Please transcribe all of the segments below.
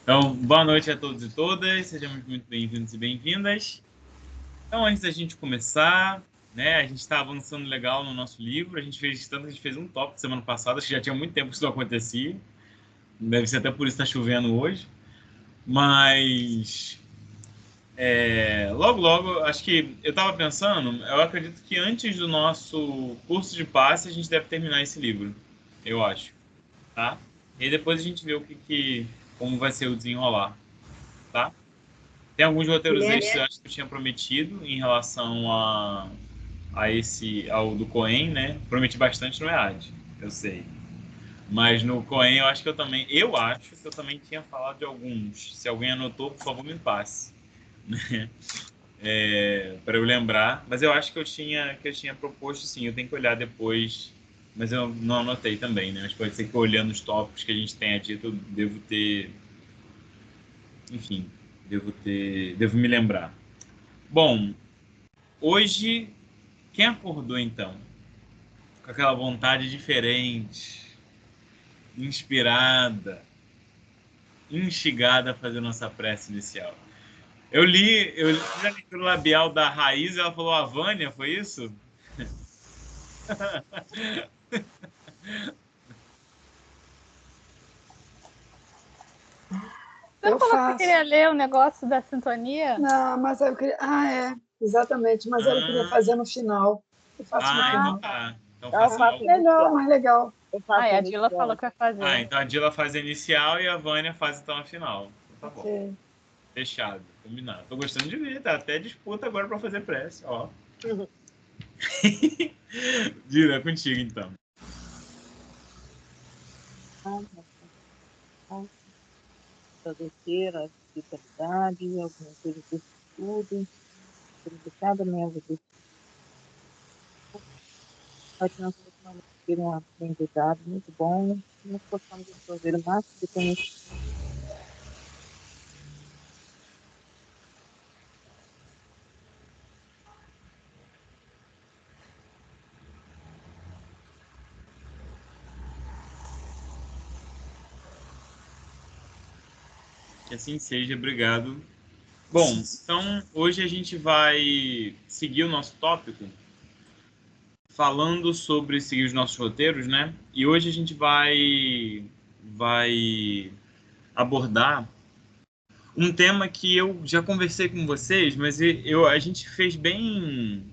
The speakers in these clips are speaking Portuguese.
Então, boa noite a todos e todas, sejam muito bem-vindos e bem-vindas. Então, antes da gente começar, né, a gente está avançando legal no nosso livro, a gente fez um tópico semana passada, acho que já tinha muito tempo que isso não acontecia, deve ser até por isso que está chovendo hoje, mas logo, logo, acho que eu estava pensando, eu acredito que antes do nosso curso de passe, a gente deve terminar esse livro, eu acho, tá? E aí depois a gente vê como vai ser o desenrolar, tá? Tem alguns roteiros extras, eu acho que eu tinha prometido em relação ao do Coen, né? Prometi bastante no EAD, eu sei. Mas no Coen eu acho que eu também tinha falado de alguns. Se alguém anotou, por favor, me passe, né? Para eu lembrar. Mas eu acho que eu tinha proposto, sim. Eu tenho que olhar depois, mas eu não anotei também, né? Mas pode ser que olhando os tópicos que a gente tenha dito, eu devo ter, enfim, devo me lembrar. Bom, hoje, quem acordou então? Com aquela vontade diferente, inspirada, instigada a fazer nossa prece inicial. Fiz a leitura labial da Raiz, ela falou a Vânia, foi isso? Você Eu falou que você faço. queria ler o negócio da sintonia? Não, mas eu queria. Exatamente. Mas eu queria fazer no final. Eu faço no final. Então tá. Então Então, eu faça faço Legal, inicial. mais legal. Eu faço A Dila inicial. falou que vai fazer. Então a Dila faz a inicial e a Vânia faz então a final. Então tá bom. Ok. Fechado, combinado. Tô gostando de ver, tá até disputa agora para fazer prece, ó. Dila, é contigo então. Agradecer a espiritualidade, alguma coisa desse estudo, por cada membro desse para que nós possamos ter um aprendizado muito bom, que nós possamos absorver o máximo de conhecimento. Que assim seja, obrigado. Bom, então hoje a gente vai seguir o nosso tópico falando sobre seguir os nossos roteiros, né? E hoje a gente vai abordar um tema que eu já conversei com vocês, mas a gente fez bem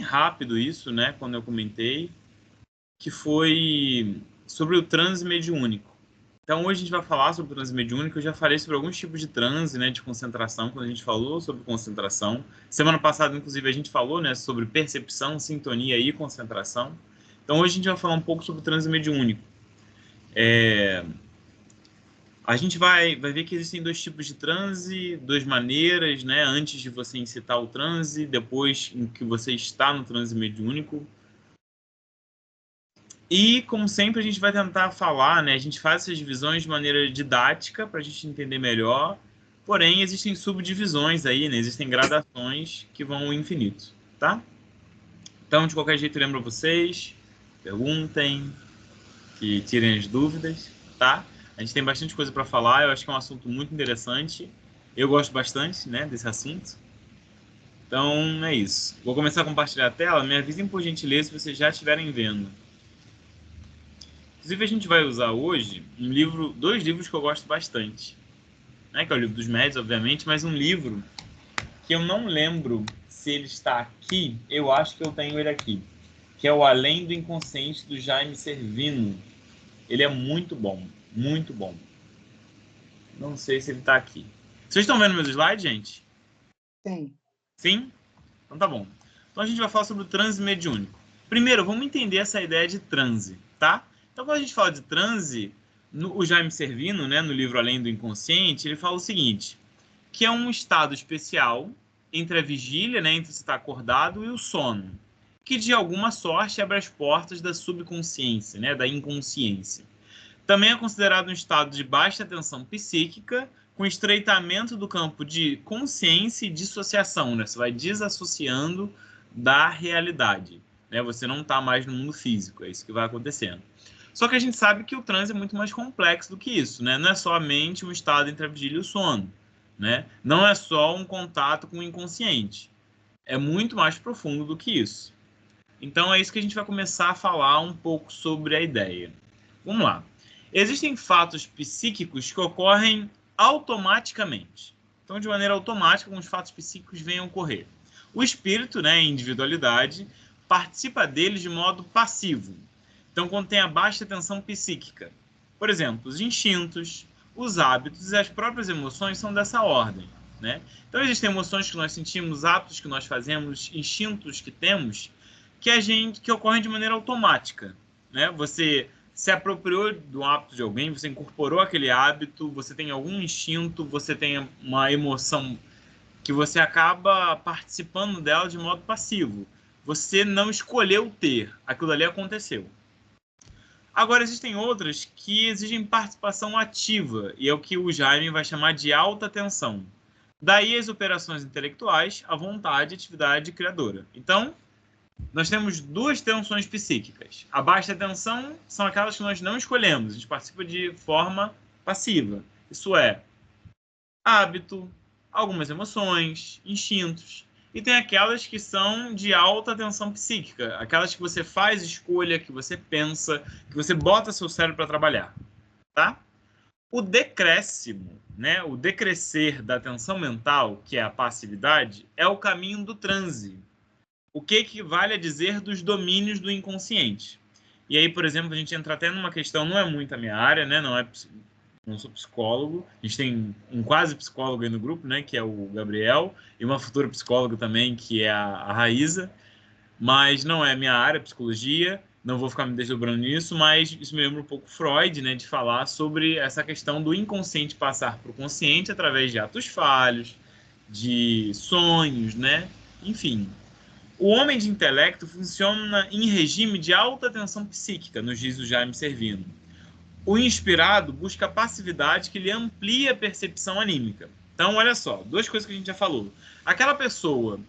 rápido isso, né? Quando eu comentei, que foi sobre o transe mediúnico. Então, hoje a gente vai falar sobre o transe mediúnico. Eu já falei sobre alguns tipos de transe, né, de concentração, quando a gente falou sobre concentração. Semana passada, inclusive, a gente falou, né, sobre percepção, sintonia e concentração. Então, hoje a gente vai falar um pouco sobre o transe mediúnico. A gente vai ver que existem dois tipos de transe, duas maneiras, né, antes de você incitar o transe, depois em que você está no transe mediúnico. E, como sempre, a gente vai tentar falar, né? A gente faz essas divisões de maneira didática para a gente entender melhor. Porém, existem subdivisões aí, né? Existem gradações que vão ao infinito, tá? Então, de qualquer jeito, lembro vocês, perguntem, que tirem as dúvidas, tá? A gente tem bastante coisa para falar, eu acho que é um assunto muito interessante. Eu gosto bastante, né, desse assunto. Então, é isso. Vou começar a compartilhar a tela. Me avisem, por gentileza, se vocês já estiverem vendo. Inclusive, a gente vai usar hoje dois livros que eu gosto bastante. Né? Que é o livro dos médios, obviamente, mas um livro que eu não lembro se ele está aqui, eu acho que eu tenho ele aqui, que é o Além do Inconsciente, do Jaime Servino. Ele é muito bom, muito bom. Não sei se ele está aqui. Vocês estão vendo meus slides, gente? Sim. Sim? Então tá bom. Então a gente vai falar sobre o transe mediúnico. Primeiro, vamos entender essa ideia de transe, tá? Então, quando a gente fala de transe, o Jaime Servino, né, no livro Além do Inconsciente, ele fala o seguinte, que é um estado especial entre a vigília, né, entre você estar acordado, e o sono, que de alguma sorte abre as portas da subconsciência, né, da inconsciência. Também é considerado um estado de baixa tensão psíquica, com estreitamento do campo de consciência e dissociação, né? Você vai desassociando da realidade, né? Você não está mais no mundo físico, é isso que vai acontecendo. Só que a gente sabe que o transe é muito mais complexo do que isso, né? Não é somente um estado entre a vigília e o sono, né? Não é só um contato com o inconsciente. É muito mais profundo do que isso. Então é isso que a gente vai começar a falar um pouco sobre a ideia. Vamos lá. Existem fatos psíquicos que ocorrem automaticamente. Então, de maneira automática, alguns fatos psíquicos vêm a ocorrer. O espírito, né, a individualidade, participa deles de modo passivo. Então, quando tem a baixa tensão psíquica. Por exemplo, os instintos, os hábitos e as próprias emoções são dessa ordem, né? Então, existem emoções que nós sentimos, hábitos que nós fazemos, instintos que temos, que ocorrem de maneira automática, né? Você se apropriou do hábito de alguém, você incorporou aquele hábito, você tem algum instinto, você tem uma emoção que você acaba participando dela de modo passivo. Você não escolheu ter, aquilo ali aconteceu. Agora, existem outras que exigem participação ativa, e é o que o Jaime vai chamar de alta tensão. Daí as operações intelectuais, a vontade e a atividade criadora. Então, nós temos duas tensões psíquicas. A baixa tensão são aquelas que nós não escolhemos, a gente participa de forma passiva. Isso é hábito, algumas emoções, instintos. E tem aquelas que são de alta tensão psíquica, aquelas que você faz escolha, que você pensa, que você bota seu cérebro para trabalhar, tá? O decréscimo, né, o decrescer da tensão mental, que é a passividade, é o caminho do transe. O que equivale a dizer dos domínios do inconsciente. E aí, por exemplo, a gente entra até numa questão, não é muito a minha área, né? Não sou psicólogo. A gente tem um quase psicólogo aí no grupo, né? Que é o Gabriel, e uma futura psicóloga também, que é a Raíza. Mas não é a minha área, psicologia. Não vou ficar me desdobrando nisso, mas isso me lembra um pouco Freud, né? De falar sobre essa questão do inconsciente passar para o consciente através de atos falhos, de sonhos, né? Enfim. O homem de intelecto funciona em regime de alta tensão psíquica, nos diz o Jaime Servino. O inspirado busca a passividade que lhe amplia a percepção anímica. Então, olha só, duas coisas que a gente já falou. Aquela pessoa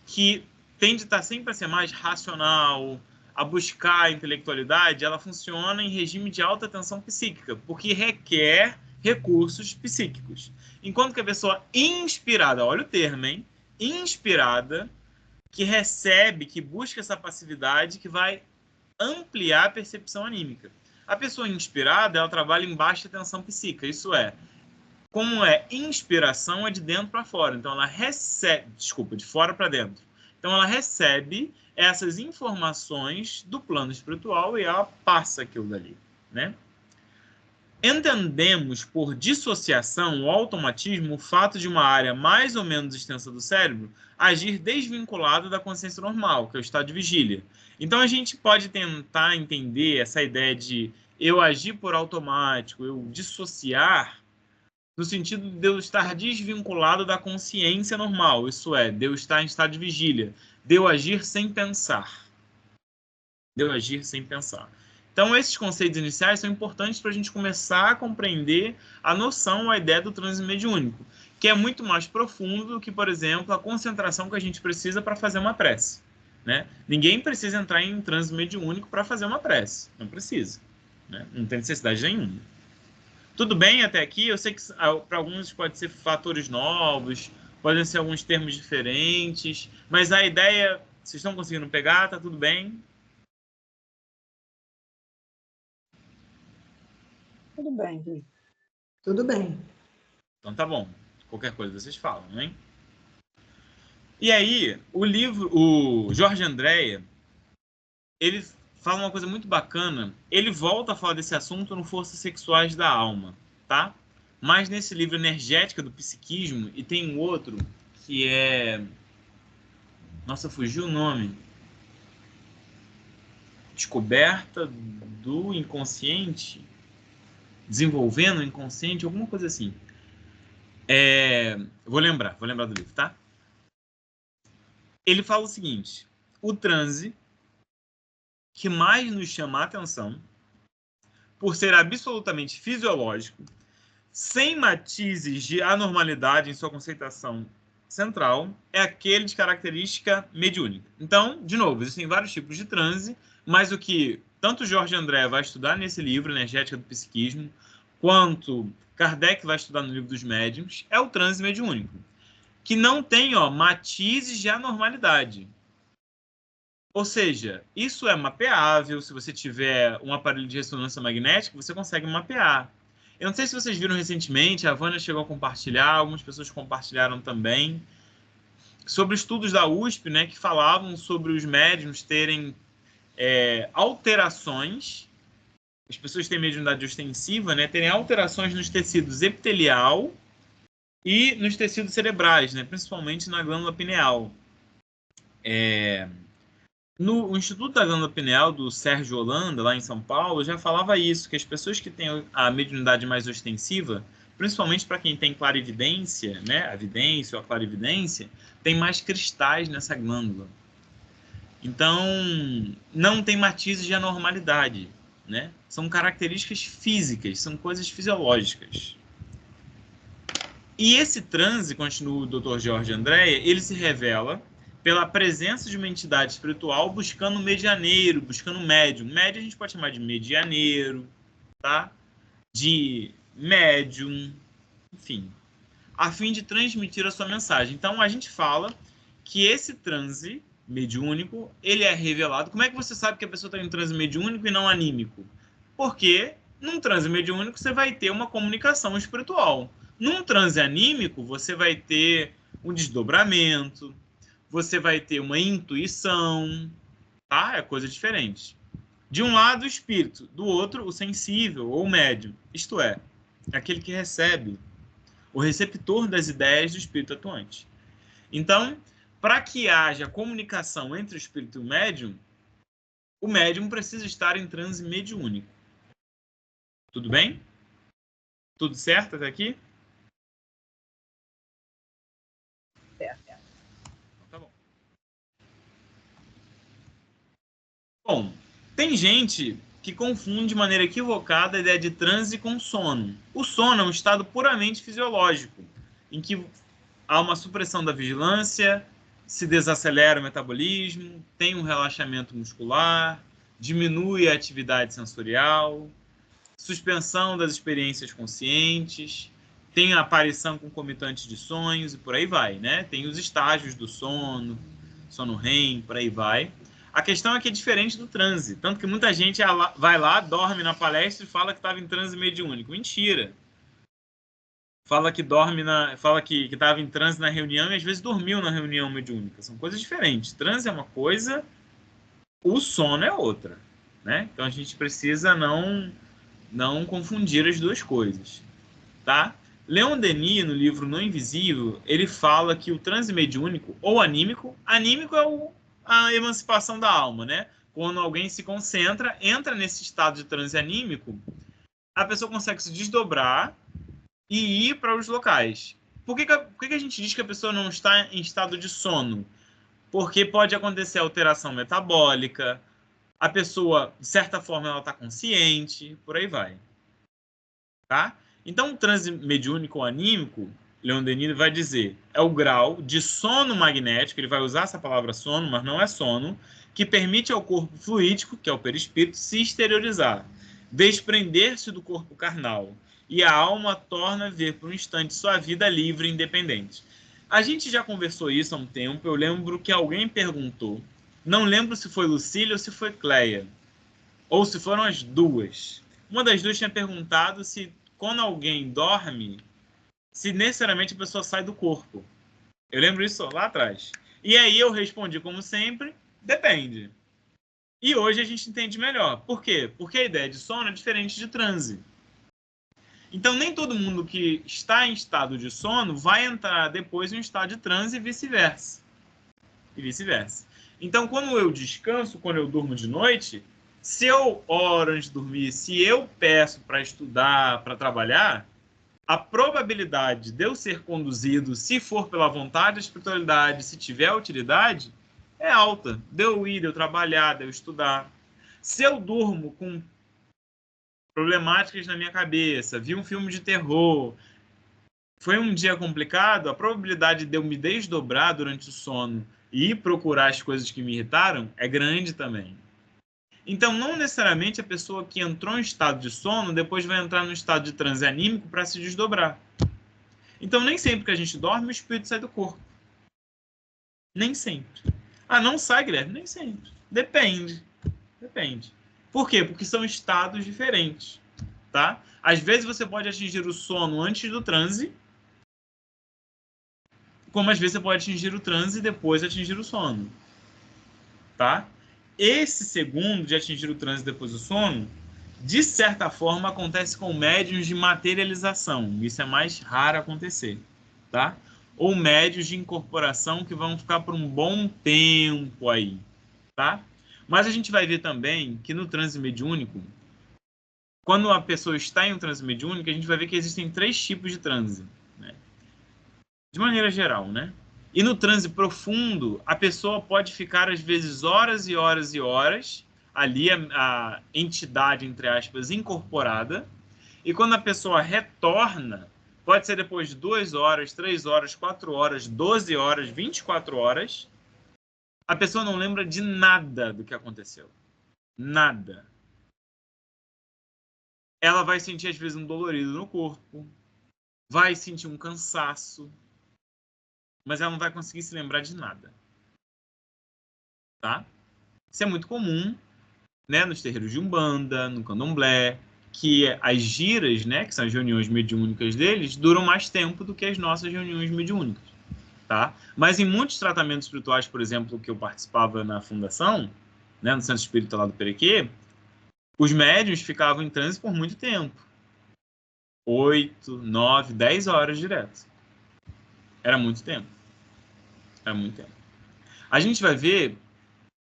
que tende a estar sempre a ser mais racional, a buscar a intelectualidade, ela funciona em regime de alta tensão psíquica, porque requer recursos psíquicos. Enquanto que a pessoa inspirada, olha o termo, hein? Inspirada, que recebe, que busca essa passividade, que vai ampliar a percepção anímica. A pessoa inspirada, ela trabalha em baixa tensão psíquica, isso é, como é inspiração, é de dentro para fora, então ela recebe, de fora para dentro. Então ela recebe essas informações do plano espiritual e ela passa aquilo dali, né? Entendemos por dissociação ou automatismo o fato de uma área mais ou menos extensa do cérebro agir desvinculada da consciência normal, que é o estado de vigília. Então a gente pode tentar entender essa ideia de eu agir por automático, eu dissociar, no sentido de eu estar desvinculado da consciência normal, isso é, de eu estar em estado de vigília, de eu agir sem pensar. De eu agir sem pensar. Então, esses conceitos iniciais são importantes para a gente começar a compreender a noção, a ideia do transe mediúnico, que é muito mais profundo do que, por exemplo, a concentração que a gente precisa para fazer uma prece, né? Ninguém precisa entrar em transe mediúnico para fazer uma prece, não precisa, né? Não tem necessidade nenhuma. Tudo bem até aqui? Eu sei que para alguns pode ser fatores novos, podem ser alguns termos diferentes, mas a ideia, vocês estão conseguindo pegar? Tá tudo bem? Tudo bem, Gui. Tudo bem. Então tá bom. Qualquer coisa vocês falam, hein? E aí, o Jorge Andréa, ele fala uma coisa muito bacana. Ele volta a falar desse assunto no Forças Sexuais da Alma, tá? Mas nesse livro Energética do Psiquismo, e tem um outro que é... Nossa, fugiu o nome. Descoberta do inconsciente... Desenvolvendo o inconsciente, alguma coisa assim. Vou lembrar do livro, tá? Ele fala o seguinte: o transe que mais nos chama a atenção, por ser absolutamente fisiológico, sem matizes de anormalidade em sua conceituação central, é aquele de característica mediúnica. Então, de novo, existem vários tipos de transe, mas o que tanto Jorge André vai estudar nesse livro, Energética do Psiquismo, quanto Kardec vai estudar no livro dos médiuns, é o transe mediúnico, que não tem matizes de anormalidade. Ou seja, isso é mapeável. Se você tiver um aparelho de ressonância magnética, você consegue mapear. Eu não sei se vocês viram recentemente, a Vânia chegou a compartilhar, algumas pessoas compartilharam também, sobre estudos da USP, né, que falavam sobre os médiums terem alterações, as pessoas têm mediunidade ostensiva, né, terem alterações nos tecidos epitelial e nos tecidos cerebrais, né, principalmente na glândula pineal. No Instituto da Glândula Pineal, do Sérgio Holanda, lá em São Paulo, já falava isso, que as pessoas que têm a mediunidade mais ostensiva, principalmente para quem tem clarividência, né, a vidência ou a clarividência, tem mais cristais nessa glândula. Então, não tem matizes de anormalidade, né? São características físicas, são coisas fisiológicas. E esse transe, continua o Dr. Jorge Andréa, ele se revela pela presença de uma entidade espiritual buscando medianeiro, buscando médium. Médium a gente pode chamar de medianeiro, tá? De médium, enfim, a fim de transmitir a sua mensagem. Então, a gente fala que esse transe mediúnico, ele é revelado. Como é que você sabe que a pessoa está em transe mediúnico e não anímico? Porque num transe mediúnico você vai ter uma comunicação espiritual. Num transe anímico, você vai ter um desdobramento, você vai ter uma intuição, tá? É coisa diferente. De um lado, o espírito, do outro, o sensível ou o médium. Isto é, aquele que recebe, o receptor das ideias do espírito atuante. Então, para que haja comunicação entre o espírito e o médium precisa estar em transe mediúnico. Tudo bem? Tudo certo até aqui? Certo. Tá bom. Bom, tem gente que confunde de maneira equivocada a ideia de transe com sono. O sono é um estado puramente fisiológico, em que há uma supressão da vigilância, se desacelera o metabolismo, tem um relaxamento muscular, diminui a atividade sensorial, suspensão das experiências conscientes, tem a aparição concomitante de sonhos e por aí vai, né? Tem os estágios do sono, sono REM, por aí vai. A questão é que é diferente do transe, tanto que muita gente vai lá, dorme na palestra e fala que estava em transe mediúnico. Mentira! Fala que estava em transe na reunião e às vezes dormiu na reunião mediúnica. São coisas diferentes. Transe é uma coisa, o sono é outra, né? Então a gente precisa não confundir as duas coisas, tá? Leon Denis, no livro No Invisível, ele fala que o transe mediúnico ou anímico é a emancipação da alma, né? Quando alguém se concentra, entra nesse estado de transe anímico, a pessoa consegue se desdobrar e ir para os locais. Por que a gente diz que a pessoa não está em estado de sono? Porque pode acontecer alteração metabólica, a pessoa, de certa forma, ela está consciente, por aí vai. Tá? Então, o transe mediúnico ou anímico, Leon Denis vai dizer, é o grau de sono magnético, ele vai usar essa palavra sono, mas não é sono, que permite ao corpo fluídico, que é o perispírito, se exteriorizar, desprender-se do corpo carnal, e a alma torna a ver por um instante sua vida livre e independente. A gente já conversou isso há um tempo, eu lembro que alguém perguntou, não lembro se foi Lucília ou se foi Cleia, ou se foram as duas. Uma das duas tinha perguntado se quando alguém dorme, se necessariamente a pessoa sai do corpo. Eu lembro isso lá atrás. E aí eu respondi, como sempre, depende. E hoje a gente entende melhor. Por quê? Porque a ideia de sono é diferente de transe. Então, nem todo mundo que está em estado de sono vai entrar depois em um estado de transe e vice-versa. Então, quando eu descanso, quando eu durmo de noite, se eu oro antes de dormir, se eu peço para estudar, para trabalhar, a probabilidade de eu ser conduzido, se for pela vontade da espiritualidade, se tiver utilidade, é alta. De eu ir, de eu trabalhar, de eu estudar. Se eu durmo com problemáticas na minha cabeça, vi um filme de terror, foi um dia complicado, a probabilidade de eu me desdobrar durante o sono e ir procurar as coisas que me irritaram é grande também. Então, não necessariamente a pessoa que entrou em estado de sono, depois vai entrar no estado de transe anímico para se desdobrar. Então, nem sempre que a gente dorme, o espírito sai do corpo. Nem sempre. Ah, não sai, Guilherme? Nem sempre. Depende. Depende. Por quê? Porque são estados diferentes. Tá? Às vezes você pode atingir o sono antes do transe, como às vezes você pode atingir o transe e depois atingir o sono. Tá? Esse segundo de atingir o transe e depois o sono, de certa forma, acontece com médiuns de materialização. Isso é mais raro acontecer. Tá? Ou médiuns de incorporação que vão ficar por um bom tempo aí. Tá? Mas a gente vai ver também que no transe mediúnico, quando a pessoa está em um transe mediúnico, a gente vai ver que existem 3 tipos de transe, né? De maneira geral, né? E no transe profundo, a pessoa pode ficar, às vezes, horas e horas e horas, ali a entidade, entre aspas, incorporada, e quando a pessoa retorna, pode ser depois de 2 horas, 3 horas, 4 horas, 12 horas, 24 horas, a pessoa não lembra de nada do que aconteceu. Nada. Ela vai sentir, às vezes, um dolorido no corpo, vai sentir um cansaço, mas ela não vai conseguir se lembrar de nada. Tá? Isso é muito comum, né, nos terreiros de Umbanda, no Candomblé, que as giras, né, que são as reuniões mediúnicas deles, duram mais tempo do que as nossas reuniões mediúnicas. Tá? Mas em muitos tratamentos espirituais, por exemplo, que eu participava na fundação, né, no Centro Espírita lá do Perequê, os médiuns ficavam em transe por muito tempo. 8, 9, 10 horas direto. Era muito tempo. Era muito tempo. A gente vai ver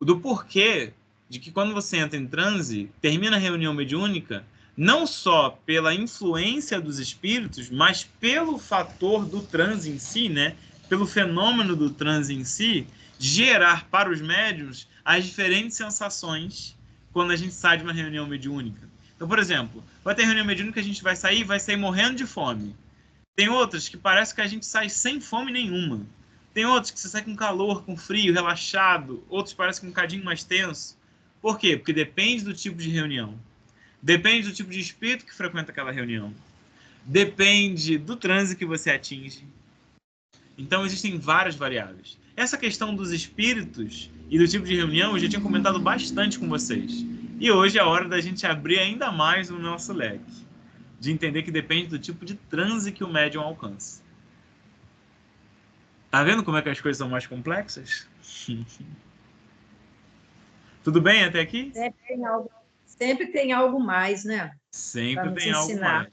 do porquê de que quando você entra em transe, termina a reunião mediúnica, não só pela influência dos espíritos, mas pelo fator do transe em si, né? Pelo fenômeno do transe em si, gerar para os médiuns as diferentes sensações quando a gente sai de uma reunião mediúnica. Então, por exemplo, vai ter reunião mediúnica que a gente vai sair morrendo de fome. Tem outras que parece que a gente sai sem fome nenhuma. Tem outros que você sai com calor, com frio, relaxado. Outros parecem com um cadinho mais tenso. Por quê? Porque depende do tipo de reunião. Depende do tipo de espírito que frequenta aquela reunião. Depende do transe que você atinge. Então, existem várias variáveis. Essa questão dos espíritos e do tipo de reunião, eu já tinha comentado bastante com vocês. E hoje é a hora da gente abrir ainda mais o nosso leque. De entender que depende do tipo de transe que o médium alcança. Tá vendo como é que as coisas são mais complexas? Tudo bem até aqui? Sempre tem algo mais, né? Sempre tem algo mais.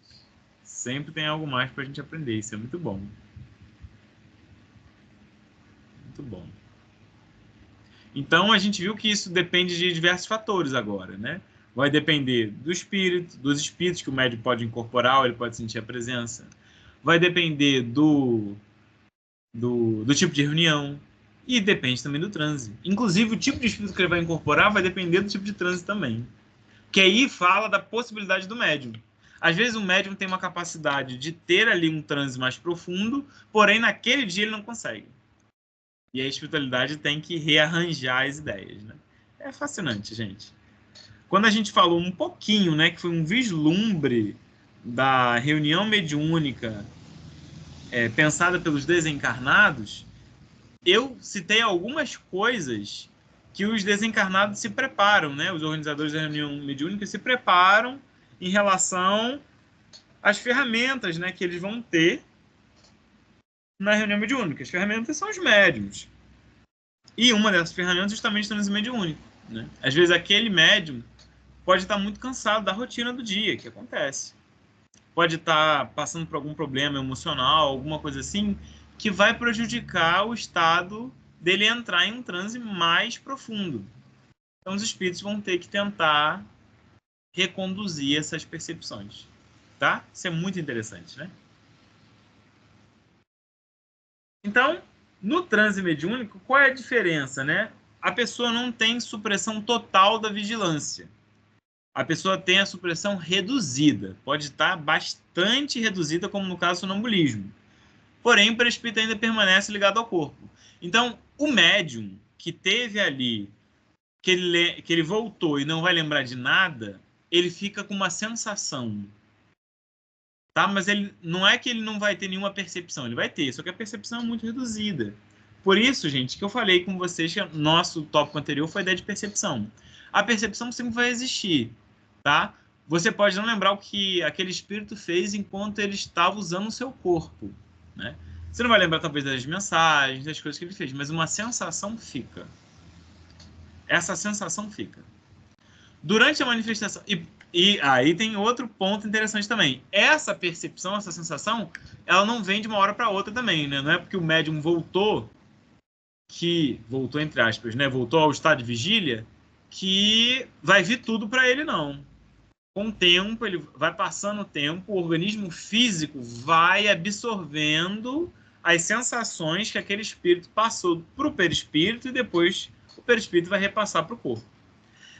Sempre tem algo mais para a gente aprender. Isso é muito bom. Muito bom. Então, a gente viu que isso depende de diversos fatores agora, né? Vai depender do espírito, dos espíritos que o médium pode incorporar, ou ele pode sentir a presença. Vai depender do tipo de reunião. E depende também do transe. Inclusive, o tipo de espírito que ele vai incorporar vai depender do tipo de transe também. Que aí fala da possibilidade do médium. Às vezes o médium tem uma capacidade de ter ali um transe mais profundo, porém naquele dia ele não consegue. E a espiritualidade tem que rearranjar as ideias, né? É fascinante, gente. Quando a gente falou um pouquinho, né, que foi um vislumbre da reunião mediúnica pensada pelos desencarnados, eu citei algumas coisas que os desencarnados se preparam, né? Os organizadores da reunião mediúnica se preparam em relação às ferramentas, né, que eles vão ter na reunião mediúnica. As ferramentas são os médiums. E uma dessas ferramentas é justamente o transe mediúnico, né? Às vezes aquele médium pode estar muito cansado da rotina do dia, que acontece. Pode estar passando por algum problema emocional, alguma coisa assim, que vai prejudicar o estado dele entrar em um transe mais profundo. Então, os espíritos vão ter que tentar reconduzir essas percepções. Tá? Isso é muito interessante, né? Então, no transe mediúnico, qual é a diferença, né? A pessoa não tem supressão total da vigilância. A pessoa tem a supressão reduzida. Pode estar bastante reduzida, como no caso do sonambulismo. Porém, o perispírito ainda permanece ligado ao corpo. Então, o médium que teve ali que ele voltou e não vai lembrar de nada, ele fica com uma sensação. Tá? Mas ele não é que ele não vai ter nenhuma percepção, ele vai ter, só que a percepção é muito reduzida. Por isso, gente, que eu falei com vocês que nosso tópico anterior foi a ideia de percepção. A percepção sempre vai existir, tá? Você pode não lembrar o que aquele espírito fez enquanto ele estava usando o seu corpo, né? Você não vai lembrar, talvez, das mensagens, das coisas que ele fez, mas uma sensação fica. Essa sensação fica. Durante a manifestação... E aí tem outro ponto interessante também. Essa percepção, essa sensação, ela não vem de uma hora para outra também, né? Não é porque o médium voltou, entre aspas, né? Voltou ao estado de vigília, que vai vir tudo para ele, não. Com o tempo, ele vai passando o tempo, o organismo físico vai absorvendo as sensações que aquele espírito passou para o perispírito e depois o perispírito vai repassar para o corpo.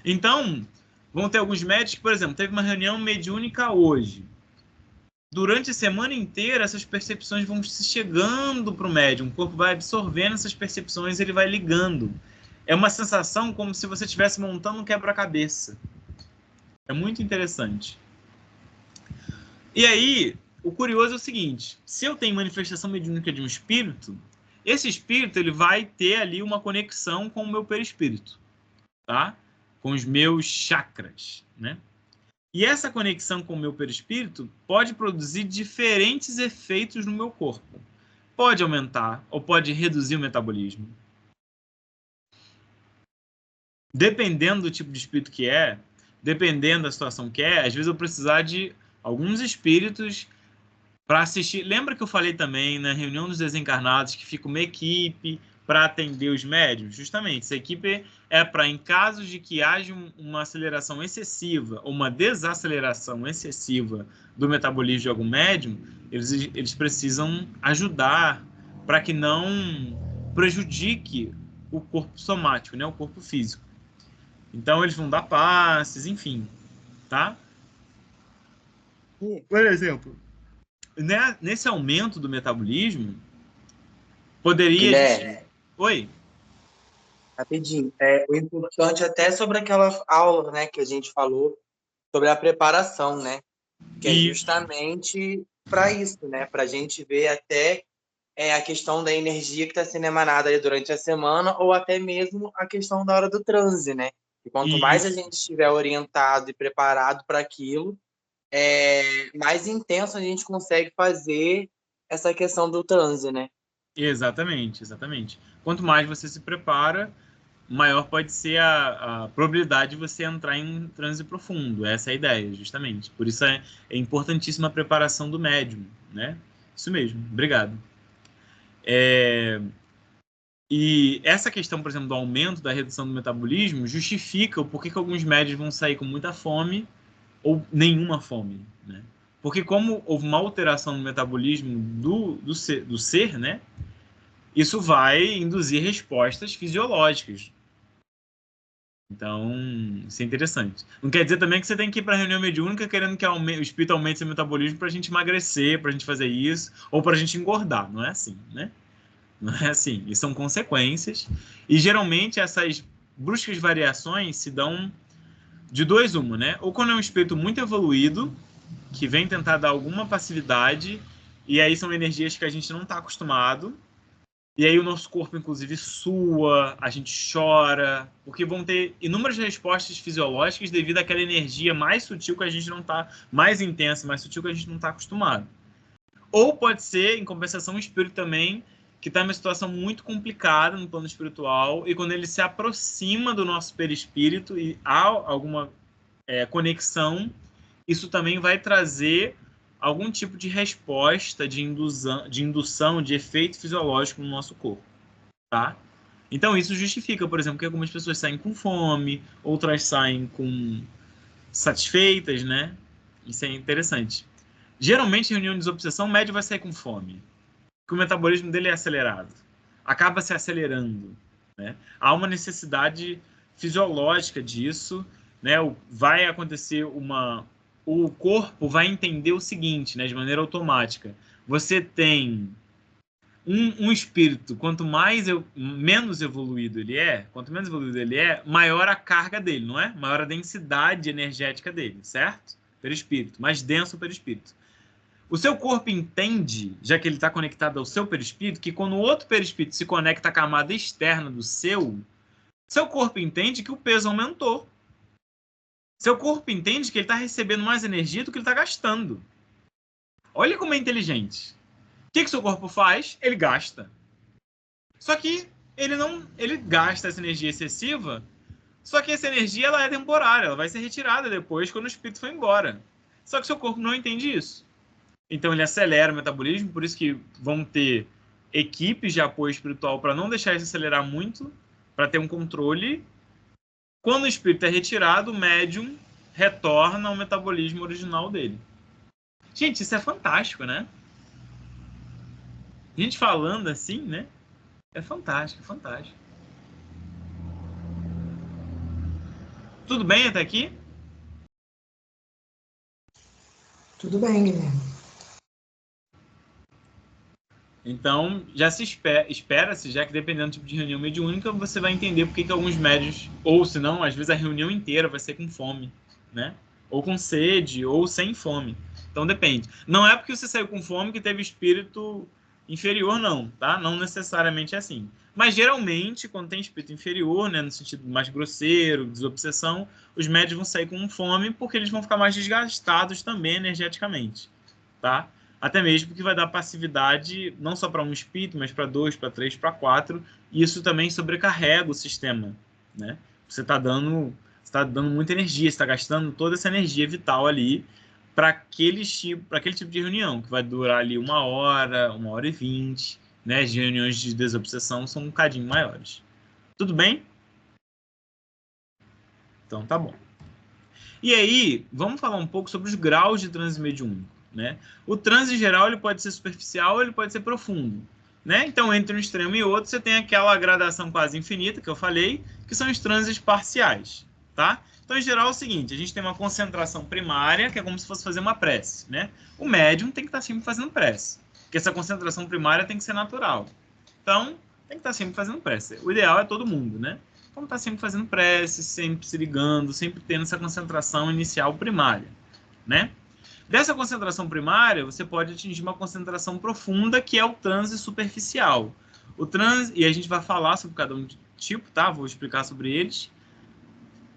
Então, vão ter alguns médicos que, por exemplo, teve uma reunião mediúnica hoje. Durante a semana inteira, essas percepções vão se chegando para o médium, o corpo vai absorvendo essas percepções, ele vai ligando. É uma sensação como se você estivesse montando um quebra-cabeça. É muito interessante. E aí, o curioso é o seguinte, se eu tenho manifestação mediúnica de um espírito, esse espírito ele vai ter ali uma conexão com o meu perispírito, tá? Com os meus chakras, né? E essa conexão com o meu perispírito pode produzir diferentes efeitos no meu corpo. Pode aumentar ou pode reduzir o metabolismo. Dependendo do tipo de espírito que é, dependendo da situação que é, às vezes eu vou precisar de alguns espíritos para assistir. Lembra que eu falei também na reunião dos desencarnados que fica uma equipe para atender os médiuns? Justamente, essa equipe é para, em casos de que haja uma aceleração excessiva ou uma desaceleração excessiva do metabolismo de algum médium, eles precisam ajudar para que não prejudique o corpo somático, né, o corpo físico. Então, eles vão dar passes, enfim, tá? Por exemplo, né, nesse aumento do metabolismo, poderia... Guilherme, Oi? rapidinho. O importante até sobre aquela aula, né, que a gente falou sobre a preparação, né? Que é justamente para isso, né? Para a gente ver até a questão da energia que está sendo emanada ali durante a semana ou até mesmo a questão da hora do transe, né? E quanto mais a gente estiver orientado e preparado para aquilo, mais intenso a gente consegue fazer essa questão do transe, né? Exatamente, exatamente. Quanto mais você se prepara, maior pode ser a probabilidade de você entrar em um transe profundo. Essa é a ideia, justamente. Por isso é importantíssima a preparação do médium, né? Isso mesmo, obrigado. E essa questão, por exemplo, do aumento, da redução do metabolismo, justifica o porquê que alguns médios vão sair com muita fome ou nenhuma fome, né? Porque como houve uma alteração no metabolismo do ser, né? Isso vai induzir respostas fisiológicas. Então, isso é interessante. Não quer dizer também que você tem que ir para a reunião mediúnica querendo que o espírito aumente seu metabolismo para a gente emagrecer, para a gente fazer isso, ou para a gente engordar. Não é assim, né? Não é assim. Isso são consequências. E, geralmente, essas bruscas variações se dão de dois uma, né? Ou quando é um espírito muito evoluído, que vem tentar dar alguma passividade, e aí são energias que a gente não está acostumado, e aí o nosso corpo, inclusive, sua, a gente chora, porque vão ter inúmeras respostas fisiológicas devido àquela energia mais sutil que a gente não está, mais intensa, mais sutil que a gente não está acostumado. Ou pode ser, em compensação, um espírito também que está em uma situação muito complicada no plano espiritual, e quando ele se aproxima do nosso perispírito e há alguma conexão, isso também vai trazer algum tipo de resposta, de indução, de efeito fisiológico no nosso corpo, tá? Então, isso justifica, por exemplo, que algumas pessoas saem com fome, outras saem satisfeitas, né? Isso é interessante. Geralmente, em reunião de desobsessão, o médium vai sair com fome, porque o metabolismo dele é acelerado. Acaba se acelerando, né? Há uma necessidade fisiológica disso, né? Vai acontecer o corpo vai entender o seguinte, né, de maneira automática. Você tem um espírito, menos evoluído ele é, quanto menos evoluído ele é, maior a carga dele, não é? Maior a densidade energética dele, certo? Perispírito, mais denso o perispírito. O seu corpo entende, já que ele está conectado ao seu perispírito, que quando o outro perispírito se conecta à camada externa do seu corpo entende que o peso aumentou. Seu corpo entende que ele está recebendo mais energia do que ele está gastando. Olha como é inteligente. O que seu corpo faz? Ele gasta. Só que ele gasta essa energia excessiva, só que essa energia ela é temporária, ela vai ser retirada depois quando o espírito for embora. Só que seu corpo não entende isso. Então ele acelera o metabolismo, por isso que vão ter equipes de apoio espiritual para não deixar isso acelerar muito, para ter um controle. Quando o espírito é retirado, o médium retorna ao metabolismo original dele. Gente, isso é fantástico, né? A gente falando assim, né? É fantástico, é fantástico. Tudo bem até aqui? Tudo bem, Guilherme. Então, já se espera-se, já que dependendo do tipo de reunião mediúnica, você vai entender por que alguns médios, ou se não, às vezes a reunião inteira vai ser com fome, né? Ou com sede, ou sem fome. Então, depende. Não é porque você saiu com fome que teve espírito inferior, não, tá? Não necessariamente é assim. Mas, geralmente, quando tem espírito inferior, né, no sentido mais grosseiro, desobsessão, os médios vão sair com fome porque eles vão ficar mais desgastados também energeticamente, tá? Até mesmo porque vai dar passividade não só para um espírito, mas para 2, para 3, para 4. E isso também sobrecarrega o sistema, né? Você está dando muita energia, você está gastando toda essa energia vital ali para aquele tipo de reunião, que vai durar ali 1 hora, 1h20, né? As reuniões de desobsessão são um bocadinho maiores. Tudo bem? Então tá bom. E aí, vamos falar um pouco sobre os graus de transe mediúnico. Né? O transe geral ele pode ser superficial ou ele pode ser profundo. Né? Então, entre um extremo e outro, você tem aquela gradação quase infinita que eu falei, que são os transes parciais. Tá? Então, em geral, é o seguinte, a gente tem uma concentração primária, que é como se fosse fazer uma prece. Né? O médium tem que estar sempre fazendo prece, porque essa concentração primária tem que ser natural. Então, tem que estar sempre fazendo prece. O ideal é todo mundo, né? Então, estar sempre fazendo prece, sempre se ligando, sempre tendo essa concentração inicial primária. Né? Dessa concentração primária, você pode atingir uma concentração profunda, que é o transe superficial. E a gente vai falar sobre cada um tipo, tá? Vou explicar sobre eles.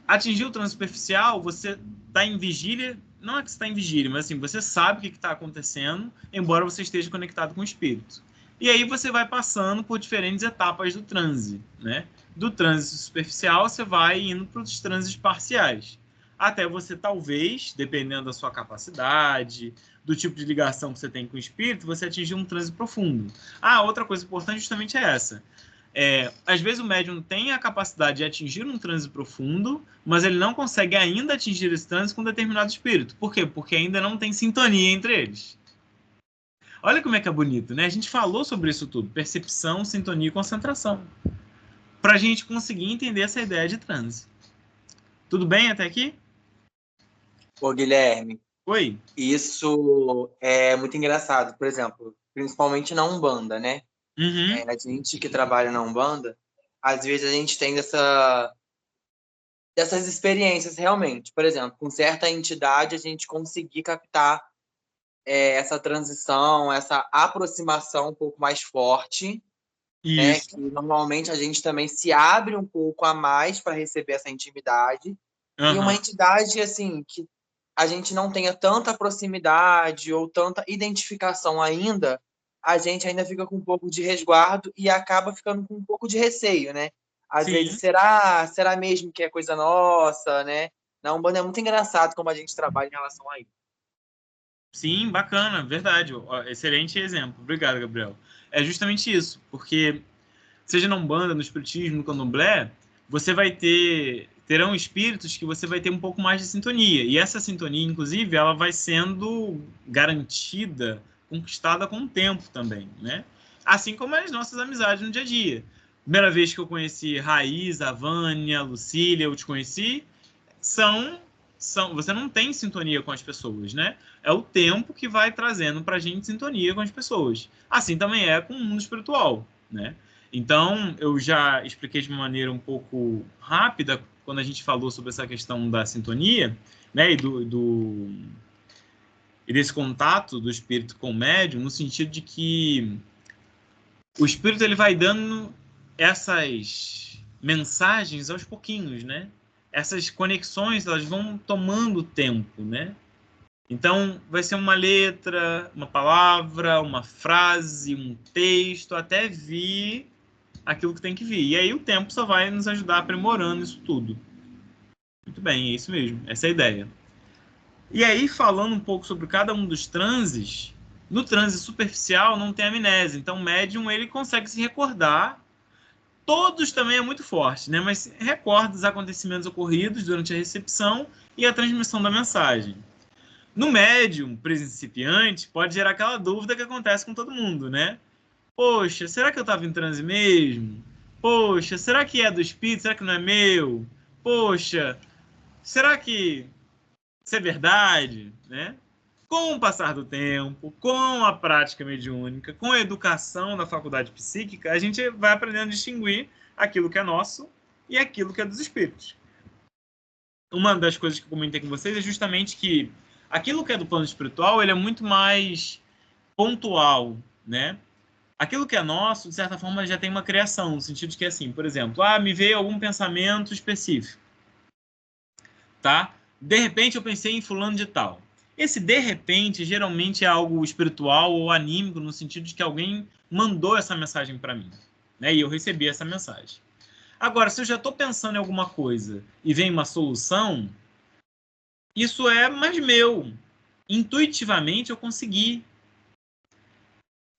Atingir o transe superficial, você está em vigília, não é que você está em vigília, mas assim, você sabe o que está acontecendo, embora você esteja conectado com o espírito. E aí você vai passando por diferentes etapas do transe, né? Do transe superficial, você vai indo para os transes parciais. Até você, talvez, dependendo da sua capacidade, do tipo de ligação que você tem com o espírito, você atingir um transe profundo. Outra coisa importante justamente é essa. Às vezes o médium tem a capacidade de atingir um transe profundo, mas ele não consegue ainda atingir esse transe com um determinado espírito. Por quê? Porque ainda não tem sintonia entre eles. Olha como é que é bonito, né? A gente falou sobre isso tudo. Percepção, sintonia e concentração. Para a gente conseguir entender essa ideia de transe. Tudo bem até aqui? Ô, Guilherme. Oi. Isso é muito engraçado, por exemplo, principalmente na Umbanda, né? Uhum. A gente que trabalha na Umbanda, às vezes a gente tem dessas experiências realmente. Por exemplo, com certa entidade a gente conseguir captar essa transição, essa aproximação um pouco mais forte, né? Que normalmente a gente também se abre um pouco a mais para receber essa intimidade. Uhum. E uma entidade assim que a gente não tenha tanta proximidade ou tanta identificação ainda, a gente ainda fica com um pouco de resguardo e acaba ficando com um pouco de receio, né? Às vezes, será mesmo que é coisa nossa, né? Na Umbanda é muito engraçado como a gente trabalha em relação a isso. Sim, bacana, verdade. Excelente exemplo. Obrigado, Gabriel. É justamente isso, porque seja na Umbanda, no Espiritismo, no Candomblé, você vai terão espíritos que você vai ter um pouco mais de sintonia. E essa sintonia, inclusive, ela vai sendo garantida, conquistada com o tempo também, né? Assim como as nossas amizades no dia a dia. Primeira vez que eu conheci Raiz, a Vânia, a Lucília, eu te conheci, são você não tem sintonia com as pessoas, né? É o tempo que vai trazendo para a gente sintonia com as pessoas. Assim também é com o mundo espiritual, né? Então, eu já expliquei de uma maneira um pouco rápida quando a gente falou sobre essa questão da sintonia, né? E desse contato do espírito com o médium, no sentido de que o espírito ele vai dando essas mensagens aos pouquinhos, né? Essas conexões, elas vão tomando tempo, né? Então, vai ser uma letra, uma palavra, uma frase, um texto, até vir aquilo que tem que vir. E aí o tempo só vai nos ajudar aprimorando isso tudo. Muito bem, é isso mesmo. Essa é a ideia. E aí, falando um pouco sobre cada um dos transes, no transe superficial não tem amnésia. Então, o médium ele consegue se recordar. Todos também é muito forte, né? Mas recorda os acontecimentos ocorridos durante a recepção e a transmissão da mensagem. No médium principiante, pode gerar aquela dúvida que acontece com todo mundo, né? Poxa, será que eu estava em transe mesmo? Poxa, será que é do espírito? Será que não é meu? Poxa, será que isso é verdade? Né? Com o passar do tempo, com a prática mediúnica, com a educação da faculdade psíquica, a gente vai aprendendo a distinguir aquilo que é nosso e aquilo que é dos espíritos. Uma das coisas que eu comentei com vocês é justamente que aquilo que é do plano espiritual, ele é muito mais pontual, né? Aquilo que é nosso, de certa forma, já tem uma criação, no sentido de que, assim, por exemplo, me veio algum pensamento específico, tá? De repente, eu pensei em fulano de tal. Esse de repente, geralmente é algo espiritual ou anímico, no sentido de que alguém mandou essa mensagem para mim, né? E eu recebi essa mensagem. Agora, se eu já estou pensando em alguma coisa e vem uma solução, isso é mais meu. Intuitivamente, eu consegui.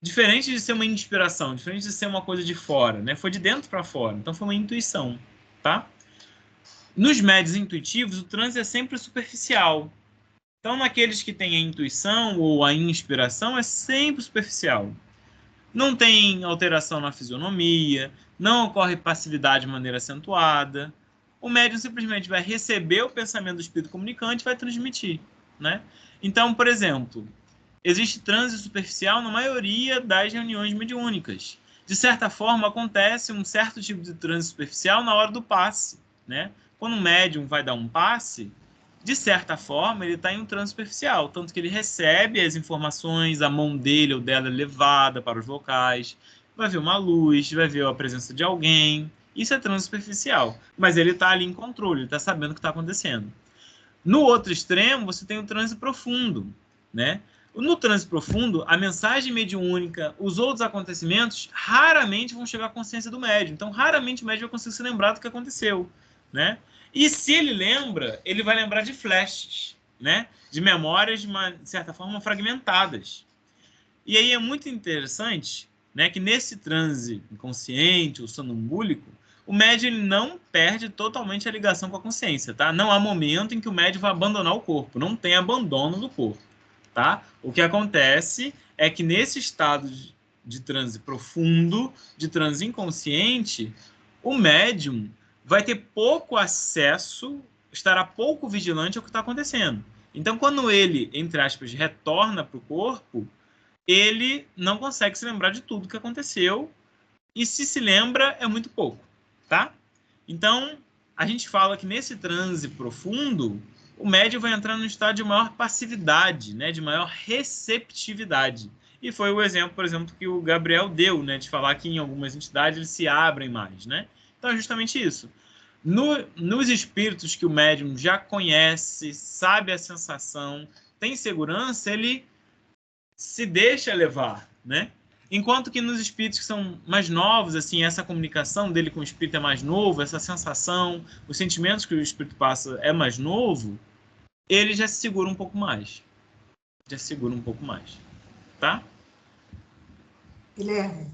Diferente de ser uma inspiração, diferente de ser uma coisa de fora, né? Foi de dentro para fora. Então, foi uma intuição, tá? Nos médios intuitivos, o transe é sempre superficial. Então, naqueles que têm a intuição ou a inspiração, é sempre superficial. Não tem alteração na fisionomia, não ocorre passividade de maneira acentuada. O médium simplesmente vai receber o pensamento do espírito comunicante e vai transmitir, né? Então, por exemplo, existe transe superficial na maioria das reuniões mediúnicas. De certa forma, acontece um certo tipo de transe superficial na hora do passe, né? Quando o médium vai dar um passe, de certa forma, ele está em um transe superficial, tanto que ele recebe as informações, a mão dele ou dela é levada para os locais, vai ver uma luz, vai ver a presença de alguém. Isso é transe superficial, mas ele está ali em controle, ele está sabendo o que está acontecendo. No outro extremo, você tem o transe profundo, né? No transe profundo, a mensagem mediúnica, os outros acontecimentos, raramente vão chegar à consciência do médium. Então, raramente o médium vai conseguir se lembrar do que aconteceu, né? E se ele lembra, ele vai lembrar de flashes, né? De memórias, de certa forma, fragmentadas. E aí é muito interessante, né, que nesse transe inconsciente ou sonambúlico, o médium ele não perde totalmente a ligação com a consciência, tá? Não há momento em que o médium vai abandonar o corpo, não tem abandono do corpo, tá? O que acontece é que nesse estado de transe profundo, de transe inconsciente, o médium vai ter pouco acesso, estará pouco vigilante ao que está acontecendo. Então, quando ele, entre aspas, retorna para o corpo, ele não consegue se lembrar de tudo que aconteceu, e se lembra, é muito pouco, tá? Então, a gente fala que nesse transe profundo, o médium vai entrar num estado de maior passividade, né, de maior receptividade. E foi o exemplo, por exemplo, que o Gabriel deu, né, de falar que em algumas entidades eles se abrem mais, né? Então, é justamente isso. Nos espíritos que o médium já conhece, sabe a sensação, tem segurança, ele se deixa levar, né? Enquanto que nos espíritos que são mais novos, assim, essa comunicação dele com o espírito é mais novo, essa sensação, os sentimentos que o espírito passa é mais novo, ele já se segura um pouco mais. Já se segura um pouco mais. Tá? Guilherme.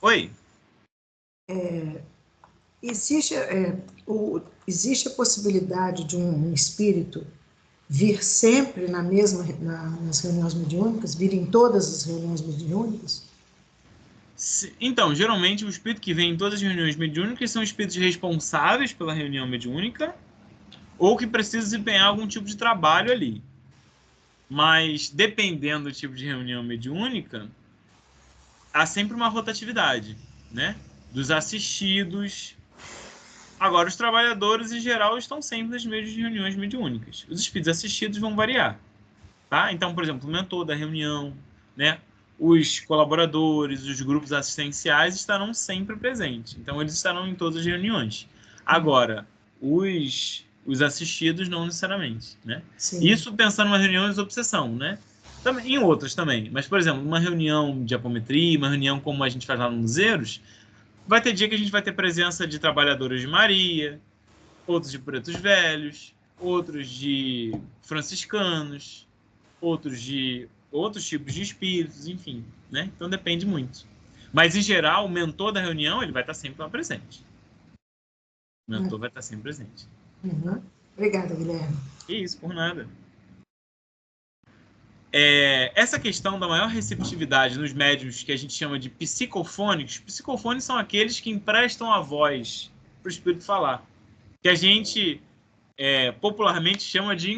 Oi. Existe a possibilidade de um espírito vir sempre nas reuniões mediúnicas, vir em todas as reuniões mediúnicas? Então, geralmente o espírito que vem em todas as reuniões mediúnicas são espíritos responsáveis pela reunião mediúnica ou que precisa desempenhar algum tipo de trabalho ali. Mas, dependendo do tipo de reunião mediúnica, há sempre uma rotatividade, né? Dos assistidos. Agora, os trabalhadores, em geral, estão sempre nas mesmas reuniões mediúnicas. Os espíritos assistidos vão variar, tá? Então, por exemplo, o mentor da reunião, né? Os colaboradores, os grupos assistenciais estarão sempre presentes. Então, eles estarão em todas as reuniões. Agora, os assistidos não necessariamente, né? Sim. Isso pensando numa reunião de obsessão, né? Também, em outras também. Mas, por exemplo, uma reunião de apometria, uma reunião como a gente faz lá no Museiros, vai ter dia que a gente vai ter presença de trabalhadores de Maria, outros de pretos velhos, outros de franciscanos, outros de outros tipos de espíritos, enfim, né? Então depende muito. Mas, em geral, o mentor da reunião ele vai estar sempre lá presente. O mentor vai estar sempre presente. Uhum. Obrigada, Guilherme. Que isso, por nada. Essa questão da maior receptividade nos médiuns que a gente chama de psicofônicos, psicofônicos são aqueles que emprestam a voz para o espírito falar, que a gente popularmente chama de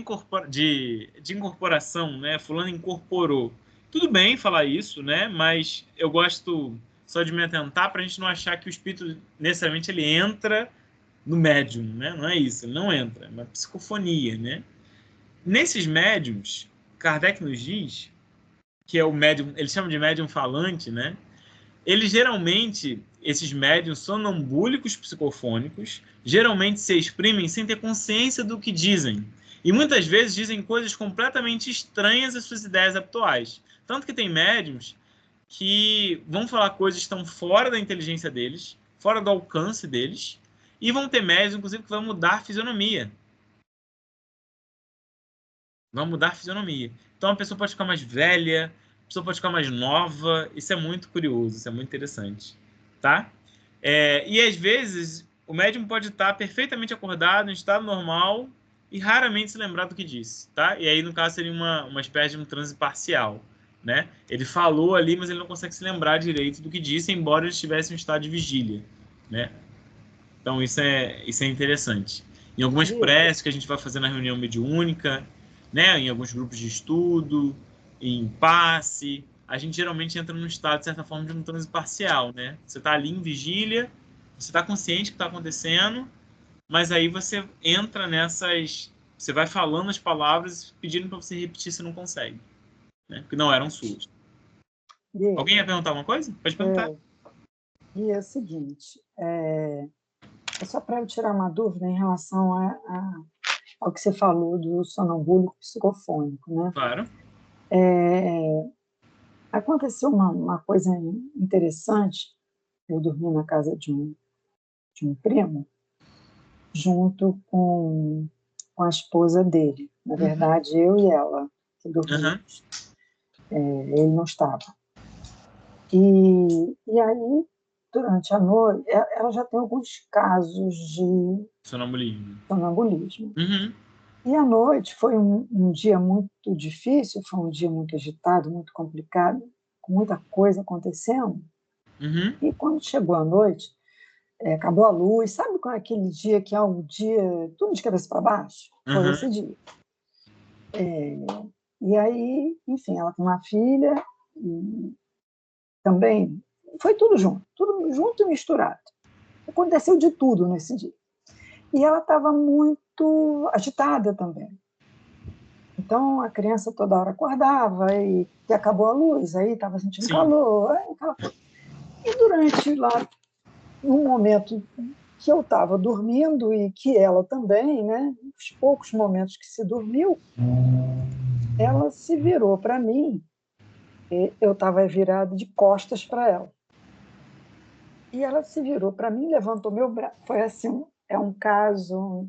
incorporação, né? Fulano incorporou. Tudo bem falar isso, né? Mas eu gosto só de me atentar para a gente não achar que o espírito necessariamente ele entra no médium, né? Não é isso, ele não entra, é uma psicofonia, né? Nesses médiums, Kardec nos diz que é o médium, ele chama de médium falante, né? Eles geralmente, esses médiums sonambúlicos psicofônicos, geralmente se exprimem sem ter consciência do que dizem. E muitas vezes dizem coisas completamente estranhas às suas ideias atuais. Tanto que tem médiums que vão falar coisas que estão fora da inteligência deles, fora do alcance deles, e vão ter médiums, inclusive, que vão mudar a fisionomia. Vão mudar a fisionomia. Então a pessoa pode ficar mais velha, a pessoa pode ficar mais nova. Isso é muito curioso, isso é muito interessante, tá? E às vezes o médium pode estar perfeitamente acordado, em estado normal, e raramente se lembrar do que disse, tá? E aí, no caso, seria uma espécie de um transe parcial, né? Ele falou ali, mas ele não consegue se lembrar direito do que disse, embora ele estivesse em um estado de vigília, né? Então isso é interessante. Em algumas preces que a gente vai fazer na reunião mediúnica, né, em alguns grupos de estudo, em passe, a gente geralmente entra num estado, de certa forma, de um transe parcial, né? Você está ali em vigília, você está consciente do que está acontecendo, mas aí você entra nessas... Você vai falando as palavras, pedindo para você repetir, você não consegue, né? Porque não eram suas. Alguém ia perguntar alguma coisa? Pode perguntar. E é o seguinte, só para eu tirar uma dúvida em relação ao que você falou do sonambúlico psicofônico, né? Claro. Aconteceu uma coisa interessante. Eu dormi na casa de um primo, junto com a esposa dele. Na verdade, eu e ela que dormimos. Ele não estava. E aí, durante a noite, ela já tem alguns casos de sonambulismo. E à noite foi um dia muito difícil, foi um dia muito agitado, muito complicado, com muita coisa acontecendo. E quando chegou a noite, acabou a luz. Sabe qual é aquele dia que é um dia tudo de cabeça para baixo? Foi esse dia. E aí, enfim, ela tem uma filha, e também foi tudo junto e misturado. Aconteceu de tudo nesse dia. E ela estava muito agitada também. Então, a criança toda hora acordava e acabou a luz, aí estava sentindo calor. E durante lá, num momento que eu estava dormindo e que ela também, né, os poucos momentos que se dormiu, ela se virou para mim, eu estava virada de costas para ela. E ela se virou para mim, levantou meu braço. Foi assim, é um caso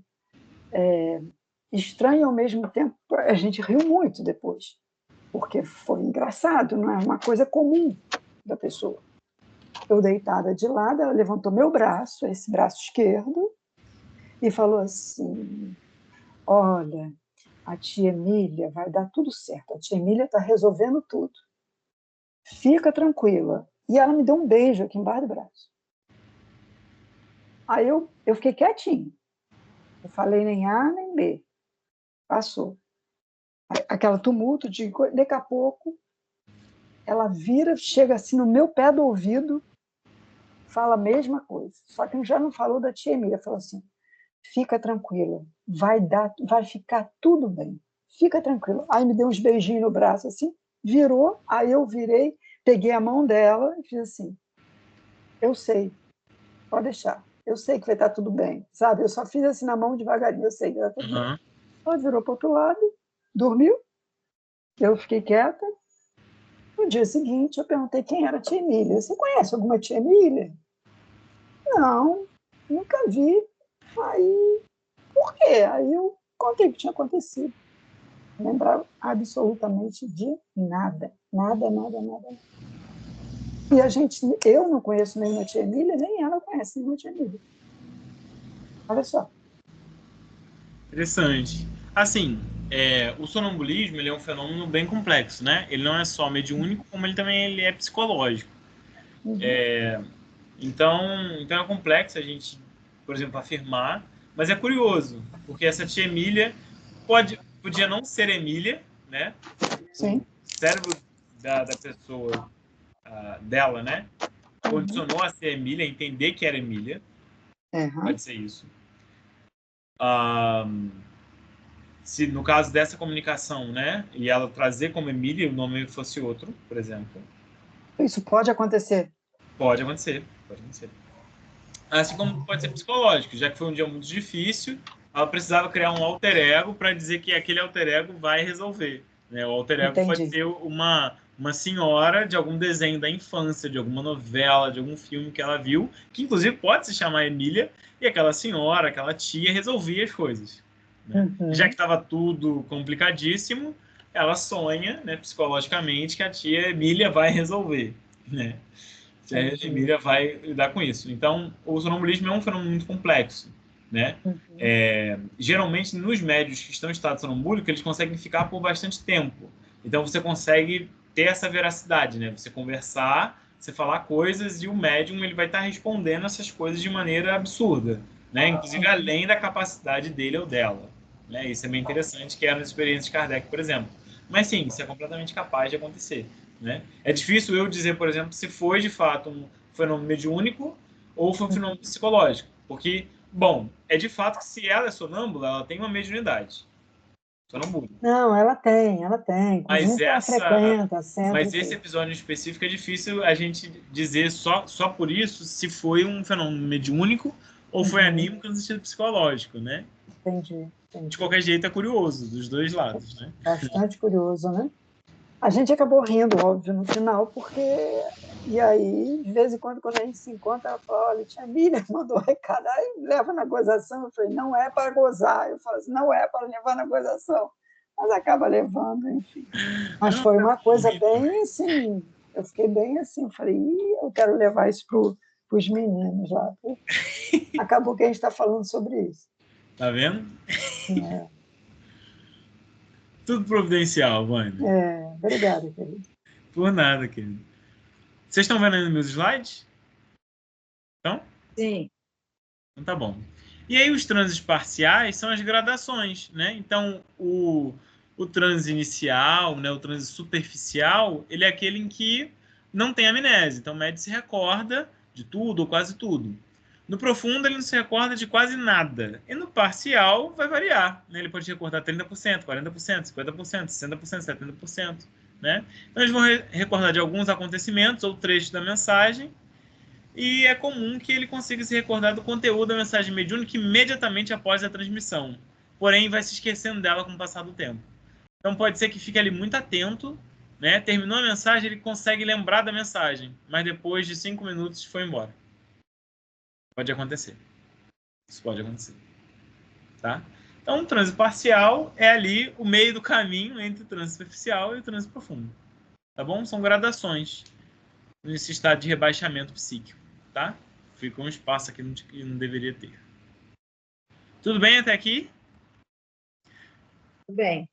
estranho e, ao mesmo tempo, a gente riu muito depois, porque foi engraçado, não é uma coisa comum da pessoa. Eu deitada de lado, ela levantou meu braço, esse braço esquerdo, e falou assim: olha, a tia Emília vai dar tudo certo, a tia Emília está resolvendo tudo. Fica tranquila. E ela me deu um beijo aqui embaixo do braço. Aí eu fiquei quietinha. Não falei nem A nem B. Passou. Aquele tumulto de coisa. Daqui a pouco, ela vira, chega assim no meu pé do ouvido, fala a mesma coisa. Só que já não falou da tia Emília. Falou assim, fica tranquila, vai ficar tudo bem. Fica tranquila. Aí me deu uns beijinhos no braço, assim, virou, aí eu virei, peguei a mão dela e fiz assim, eu sei, pode deixar, eu sei que vai estar tudo bem, sabe? Eu só fiz assim na mão devagarinho, eu sei que vai estar tudo bem. Ela virou para o outro lado, dormiu, eu fiquei quieta. No dia seguinte, eu perguntei quem era a tia Emília. Você conhece alguma tia Emília? Não, nunca vi. Aí, por quê? Aí eu contei o que tinha acontecido. Não lembrava absolutamente de nada. Nada. E eu não conheço nenhuma tia Emília, nem ela conhece nenhuma tia Emília. Olha só. Interessante. Assim, o sonambulismo ele é um fenômeno bem complexo, né? Ele não é só mediúnico, como ele é psicológico. Uhum. Então é complexo a gente, por exemplo, afirmar, mas é curioso, porque essa tia Emília podia não ser Emília, né? Sim. O cérebro da pessoa, dela, né? Condicionou a ser Emília, a entender que era Emília. Uhum. Pode ser isso. Se no caso dessa comunicação, né? E ela trazer como Emília, o nome fosse outro, por exemplo. Isso pode acontecer. Pode acontecer. Assim como pode ser psicológico, já que foi um dia muito difícil, ela precisava criar um alter ego para dizer que aquele alter ego vai resolver. Né? O alter ego Entendi. pode ser uma senhora de algum desenho da infância, de alguma novela, de algum filme que ela viu, que inclusive pode se chamar Emília, e aquela senhora, aquela tia resolvia as coisas. Né? Uhum. Já que estava tudo complicadíssimo, ela sonha, né, psicologicamente, que a tia Emília vai resolver. Né? A Emília vai lidar com isso. Então, o sonambulismo é um fenômeno muito complexo, né? Uhum. Geralmente, nos médios que estão em estado sonambúlico, eles conseguem ficar por bastante tempo. Então, você consegue ter essa veracidade, né? Você conversar, você falar coisas e o médium ele vai estar respondendo essas coisas de maneira absurda, né? Inclusive, além da capacidade dele ou dela. Né? Isso é bem interessante, que é nas experiências de Kardec, por exemplo. Mas, sim, isso é completamente capaz de acontecer. Né? É difícil eu dizer, por exemplo, se foi de fato um fenômeno mediúnico ou foi um fenômeno psicológico. Porque, bom, é de fato que se ela é sonâmbula, ela tem uma mediunidade. Sonâmbula. Não, ela tem. Mas, ela frequenta sempre. Mas esse episódio específico é difícil a gente dizer só por isso se foi um fenômeno mediúnico ou foi anímico no sentido psicológico, né? Entendi. De qualquer jeito é curioso, dos dois lados, né? Bastante curioso, né? A gente acabou rindo, óbvio, no final, porque... E aí, de vez em quando a gente se encontra, ela fala, olha, tia Emília mandou recado, aí leva na gozação. Eu falei, não é para gozar. Eu falo assim, não é para levar na gozação. Mas acaba levando, enfim. Mas foi uma coisa bem assim, eu fiquei bem assim, eu falei, eu quero levar isso para os meninos lá. Acabou que a gente está falando sobre isso. Tá vendo? Tudo providencial, Wanda. Obrigada, querido. Por nada, querido. Vocês estão vendo aí nos meus slides? Então? Sim. Então tá bom. E aí os transes parciais são as gradações, né? Então o transe inicial, né, o transe superficial, ele é aquele em que não tem amnésia. Então o médium se recorda de tudo ou quase tudo. No profundo ele não se recorda de quase nada. E no parcial vai variar, né? Ele pode recordar 30%, 40%, 50%, 60%, 70%, né? Então eles vão recordar de alguns acontecimentos ou trechos da mensagem. E é comum que ele consiga se recordar do conteúdo da mensagem mediúnica imediatamente após a transmissão. Porém, vai se esquecendo dela com o passar do tempo. Então, pode ser que fique ali muito atento, né? Terminou a mensagem, ele consegue lembrar da mensagem, mas depois de 5 minutos foi embora. Pode acontecer. Isso pode acontecer. Tá? Então, o transe parcial é ali o meio do caminho entre o transe superficial e o transe profundo. Tá bom? São gradações nesse estado de rebaixamento psíquico. Tá? Fica um espaço aqui que não deveria ter. Tudo bem até aqui? Tudo bem.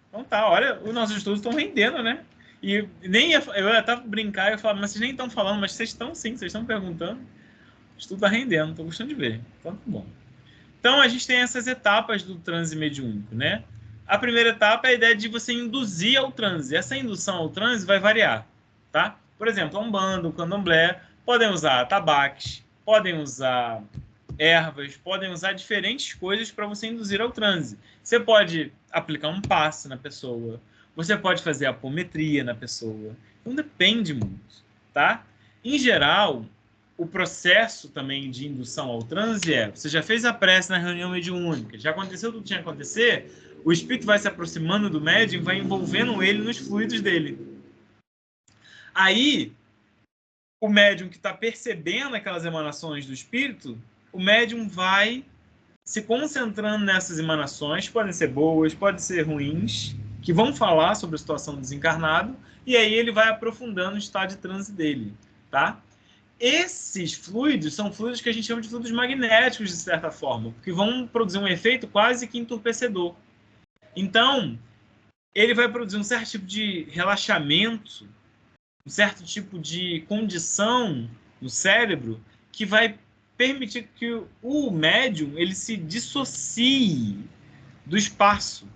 Então tá, olha, os nossos estudos estão rendendo, né? E nem eu ia até brincar e falar, mas vocês nem estão falando, mas vocês estão sim, vocês estão perguntando. O estudo está rendendo, estou gostando de ver. Então tá bom. Então, a gente tem essas etapas do transe mediúnico, né? A primeira etapa é a ideia de você induzir ao transe. Essa indução ao transe vai variar, tá? Por exemplo, a Umbanda, o Candomblé, podem usar tabaques, podem usar ervas, podem usar diferentes coisas para você induzir ao transe. Você pode aplicar um passe na pessoa, você pode fazer apometria na pessoa. Então, depende muito, tá? Em geral, o processo também de indução ao transe é: você já fez a prece na reunião mediúnica, já aconteceu tudo que tinha que acontecer, o espírito vai se aproximando do médium, vai envolvendo ele nos fluidos dele. Aí, o médium que está percebendo aquelas emanações do espírito, o médium vai se concentrando nessas emanações, podem ser boas, podem ser ruins, que vão falar sobre a situação do desencarnado, e aí ele vai aprofundando o estado de transe dele, tá? Esses fluidos são fluidos que a gente chama de fluidos magnéticos, de certa forma, porque vão produzir um efeito quase que entorpecedor. Então, ele vai produzir um certo tipo de relaxamento, um certo tipo de condição no cérebro que vai permitir que o médium ele se dissocie do espaço,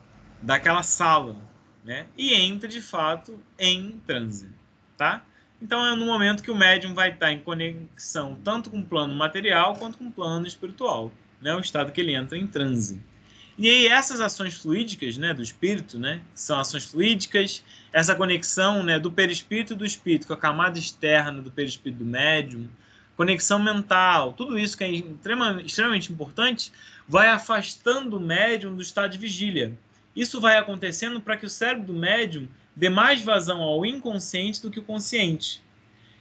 daquela sala, né? E entre, de fato, em transe, tá? Então, é no momento que o médium vai estar em conexão tanto com o plano material quanto com o plano espiritual, né? O estado que ele entra em transe. E aí, essas ações fluídicas, né, do espírito, né, são ações fluídicas, essa conexão, né, do perispírito e do espírito com a camada externa do perispírito do médium, conexão mental, tudo isso que é extremamente importante, vai afastando o médium do estado de vigília. Isso vai acontecendo para que o cérebro do médium dê mais vazão ao inconsciente do que o consciente.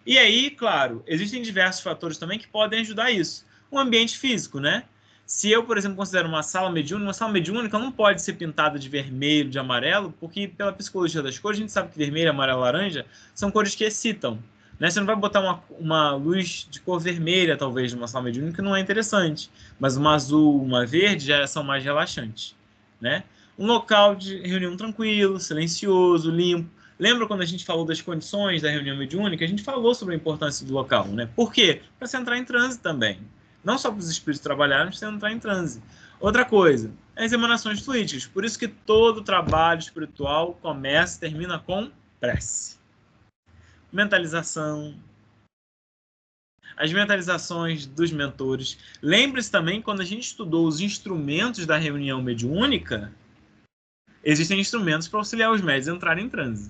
E aí, claro, existem diversos fatores também que podem ajudar isso. O ambiente físico, né? Se eu, por exemplo, considero uma sala mediúnica não pode ser pintada de vermelho, de amarelo, porque pela psicologia das cores, a gente sabe que vermelho, amarelo, laranja são cores que excitam. Né? Você não vai botar uma luz de cor vermelha, talvez, numa sala mediúnica, que não é interessante. Mas uma azul, uma verde já são mais relaxantes. Né? Um local de reunião tranquilo, silencioso, limpo. Lembra quando a gente falou das condições da reunião mediúnica? A gente falou sobre a importância do local. Né? Por quê? Para você entrar em transe também. Não só para os espíritos trabalharem, mas para você entrar em transe. Outra coisa, as emanações fluídicas. Por isso que todo trabalho espiritual começa e termina com prece. Mentalização. As mentalizações dos mentores. Lembre-se também, quando a gente estudou os instrumentos da reunião mediúnica, existem instrumentos para auxiliar os médiuns a entrarem em transe.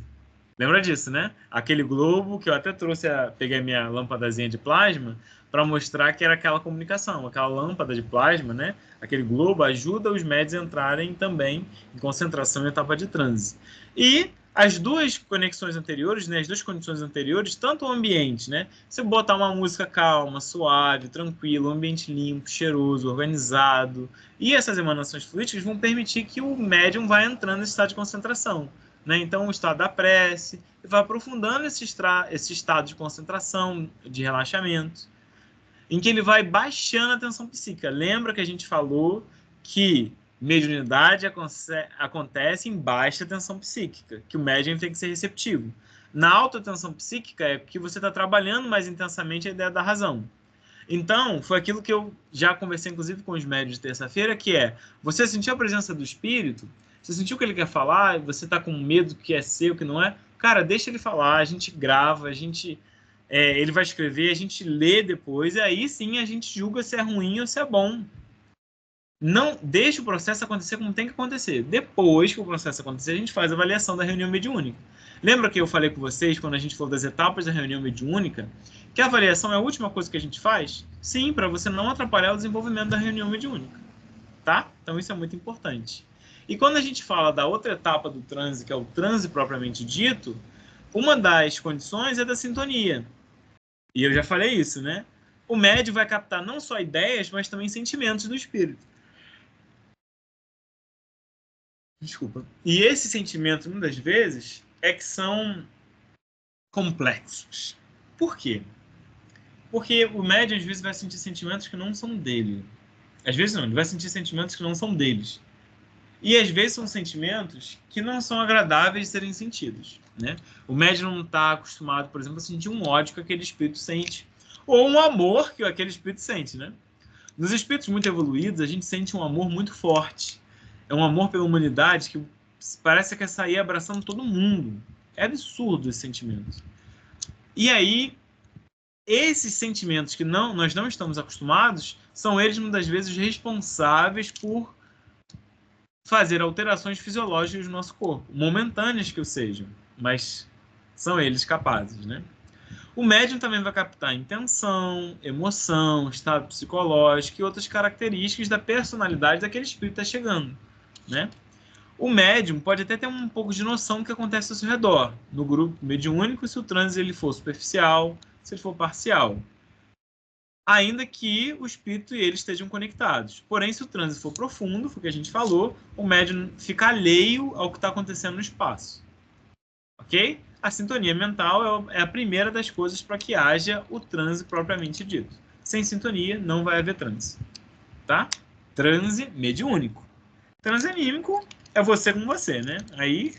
Lembra disso, né? Aquele globo que eu até trouxe, peguei a minha lâmpadazinha de plasma para mostrar que era aquela comunicação, aquela lâmpada de plasma, né? Aquele globo ajuda os médiuns a entrarem também em concentração em etapa de transe. E as duas conexões anteriores, né? As duas condições anteriores, tanto o ambiente, né? Você botar uma música calma, suave, tranquila, um ambiente limpo, cheiroso, organizado, e essas emanações fluídicas vão permitir que o médium vá entrando nesse estado de concentração. Né? Então, o estado da prece vai aprofundando esse estado de concentração, de relaxamento, em que ele vai baixando a tensão psíquica. Lembra que a gente falou que mediunidade acontece em baixa tensão psíquica, que o médium tem que ser receptivo. Na alta tensão psíquica é que você está trabalhando mais intensamente a ideia da razão. Então, foi aquilo que eu já conversei, inclusive, com os médiuns de terça-feira, que é, você sentiu a presença do espírito, você sentiu o que ele quer falar, você está com medo que é seu, que não é? Cara, deixa ele falar, a gente grava, ele vai escrever, a gente lê depois, e aí sim a gente julga se é ruim ou se é bom. Não deixa o processo acontecer como tem que acontecer. Depois que o processo acontecer, a gente faz a avaliação da reunião mediúnica. Lembra que eu falei com vocês, quando a gente falou das etapas da reunião mediúnica, que a avaliação é a última coisa que a gente faz? Sim, para você não atrapalhar o desenvolvimento da reunião mediúnica. Tá? Então isso é muito importante. E quando a gente fala da outra etapa do transe, que é o transe propriamente dito, uma das condições é da sintonia. E eu já falei isso, né? O médium vai captar não só ideias, mas também sentimentos do espírito. Desculpa. E esses sentimentos, muitas vezes, é que são complexos. Por quê? Porque o médium, às vezes, vai sentir sentimentos que não são dele. Às vezes não, ele vai sentir sentimentos que não são deles. E às vezes são sentimentos que não são agradáveis de serem sentidos. Né? O médium não está acostumado, por exemplo, a sentir um ódio que aquele espírito sente. Ou um amor que aquele espírito sente. Né? Nos espíritos muito evoluídos, a gente sente um amor muito forte. É um amor pela humanidade que parece que quer sair abraçando todo mundo. É absurdo esse sentimento. E aí, esses sentimentos que nós não estamos acostumados, são eles, muitas vezes, responsáveis por fazer alterações fisiológicas no nosso corpo, momentâneas que o sejam, mas são eles capazes, né? O médium também vai captar intenção, emoção, estado psicológico e outras características da personalidade daquele espírito que está chegando, né? O médium pode até ter um pouco de noção do que acontece ao seu redor, no grupo mediúnico, se o transe ele for superficial, se ele for parcial. Ainda que o espírito e ele estejam conectados. Porém, se o transe for profundo, foi o que a gente falou, o médium fica alheio ao que está acontecendo no espaço. Ok? A sintonia mental é a primeira das coisas para que haja o transe propriamente dito. Sem sintonia, não vai haver transe. Tá? Transe mediúnico. Transe anímico é você com você, né? Aí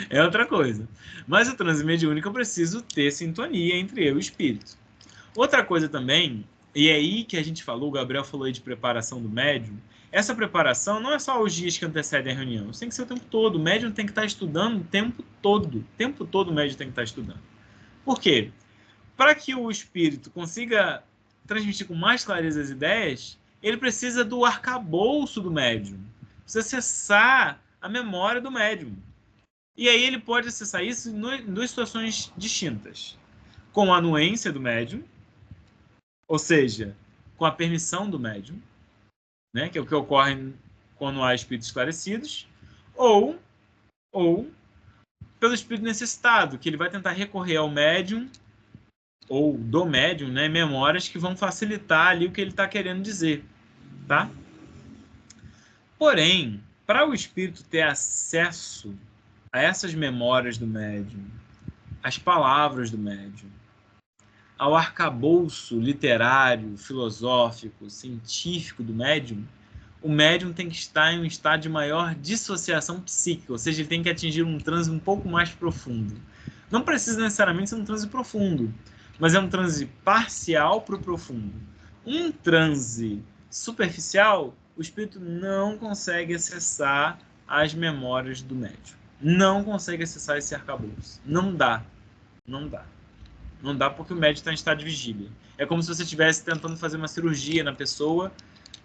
é outra coisa. Mas o transe mediúnico eu preciso ter sintonia entre eu e o espírito. Outra coisa também, e é aí que a gente falou, o Gabriel falou aí de preparação do médium, essa preparação não é só os dias que antecedem a reunião, isso tem que ser o tempo todo. O médium tem que estar estudando o tempo todo. O tempo todo o médium tem que estar estudando. Por quê? Para que o espírito consiga transmitir com mais clareza as ideias, ele precisa do arcabouço do médium. Precisa acessar a memória do médium. E aí ele pode acessar isso em duas situações distintas. Com a anuência do médium, ou seja, com a permissão do médium, né, que é o que ocorre quando há espíritos esclarecidos, ou pelo espírito necessitado, que ele vai tentar recorrer ao médium, ou do médium, né, memórias que vão facilitar ali o que ele está querendo dizer. Tá? Porém, para o espírito ter acesso a essas memórias do médium, às palavras do médium, ao arcabouço literário, filosófico, científico do médium, o médium tem que estar em um estado de maior dissociação psíquica, ou seja, ele tem que atingir um transe um pouco mais profundo. Não precisa necessariamente ser um transe profundo, mas é um transe parcial para o profundo. Um transe superficial, o espírito não consegue acessar as memórias do médium. Não consegue acessar esse arcabouço. Não dá. Não dá. Não dá porque o médium está em estado de vigília. É como se você estivesse tentando fazer uma cirurgia na pessoa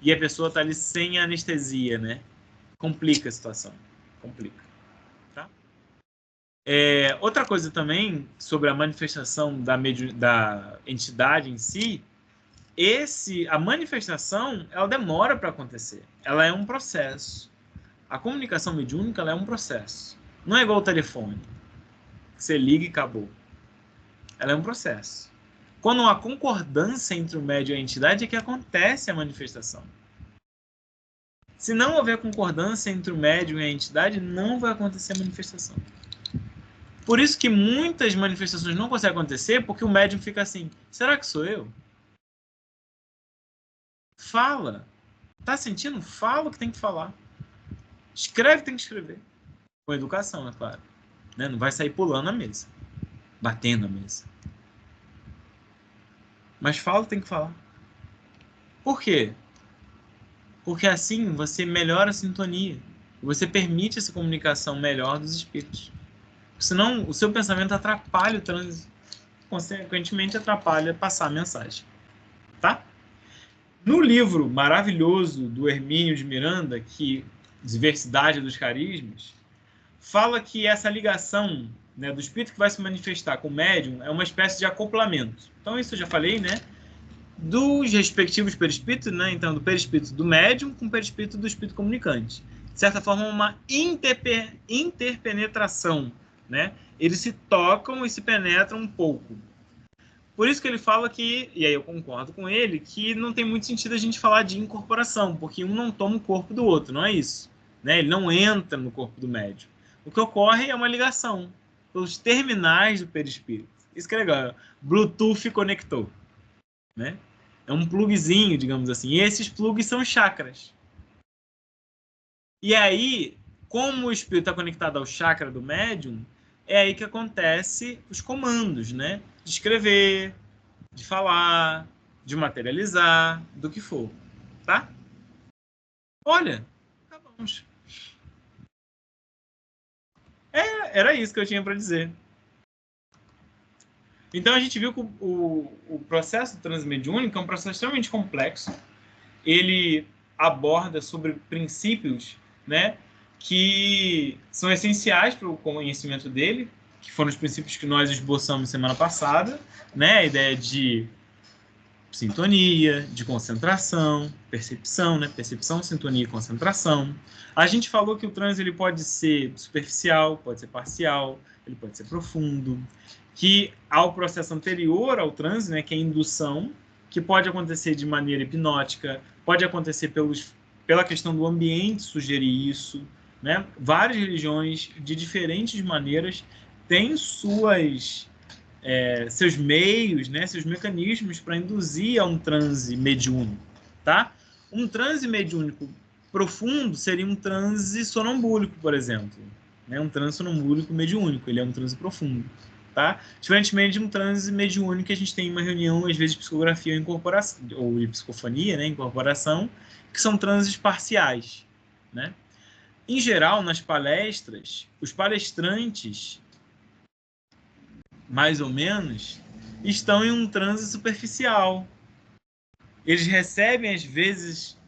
e a pessoa está ali sem anestesia, né? Complica a situação. Complica. Tá? Outra coisa também sobre a manifestação da entidade em si, a manifestação, ela demora para acontecer. Ela é um processo. A comunicação mediúnica, ela é um processo. Não é igual ao telefone. Você liga e acabou. Ela é um processo. Quando há concordância entre o médium e a entidade é que acontece a manifestação. Se não houver concordância entre o médium e a entidade, não vai acontecer a manifestação. Por isso que muitas manifestações não conseguem acontecer, porque o médium fica assim, será que sou eu? Fala. Tá sentindo? Fala o que tem que falar. Escreve o que tem que escrever. Com educação, é claro. Né? Não vai sair pulando a mesa. Batendo a mesa. Mas fala o que tem que falar. Por quê? Porque assim você melhora a sintonia. Você permite essa comunicação melhor dos espíritos. Senão o seu pensamento atrapalha o trânsito. Consequentemente atrapalha passar a mensagem. Tá? No livro maravilhoso do Hermínio de Miranda, que Diversidade dos Carismas, fala que essa ligação, né, do espírito que vai se manifestar com o médium é uma espécie de acoplamento. Então, isso eu já falei, né? Dos respectivos perispíritos, né? Então, do perispírito do médium com o perispírito do espírito comunicante. De certa forma, uma interpenetração, né? Eles se tocam e se penetram um pouco. Por isso que ele fala que, e aí eu concordo com ele, que não tem muito sentido a gente falar de incorporação, porque um não toma o corpo do outro, não é isso. Né? Ele não entra no corpo do médium. O que ocorre é uma ligação pelos terminais do perispírito. Isso que é legal. Bluetooth conectou. Né? É um plugzinho, digamos assim. E esses plugs são chakras. E aí, como o espírito está conectado ao chakra do médium, é aí que acontece os comandos, né? De escrever, de falar, de materializar, do que for. tá? Olha, acabamos. Era isso que eu tinha para dizer. Então a gente viu que o processo transmediúnico é um processo extremamente complexo. Ele aborda sobre princípios, né, que são essenciais para o conhecimento dele, que foram os princípios que nós esboçamos semana passada, né, a ideia de sintonia, de concentração, percepção, né, percepção, sintonia e concentração. A gente falou que o transe ele pode ser superficial, pode ser parcial, ele pode ser profundo, que há o processo anterior ao transe, né, que é a indução, que pode acontecer de maneira hipnótica, pode acontecer pela questão do ambiente sugerir isso, né? Várias religiões, de diferentes maneiras, têm seus meios, né, seus mecanismos para induzir a um transe mediúnico, tá? Um transe mediúnico profundo seria um transe sonambúlico, por exemplo, né? Um transe sonambúlico mediúnico, ele é um transe profundo, tá? Diferentemente de um transe mediúnico que a gente tem em uma reunião, às vezes de psicografia ou incorporação, ou de psicofonia, né, incorporação, que são transes parciais, né? Em geral, nas palestras, os palestrantes, mais ou menos, estão em um transe superficial. Eles recebem, às vezes,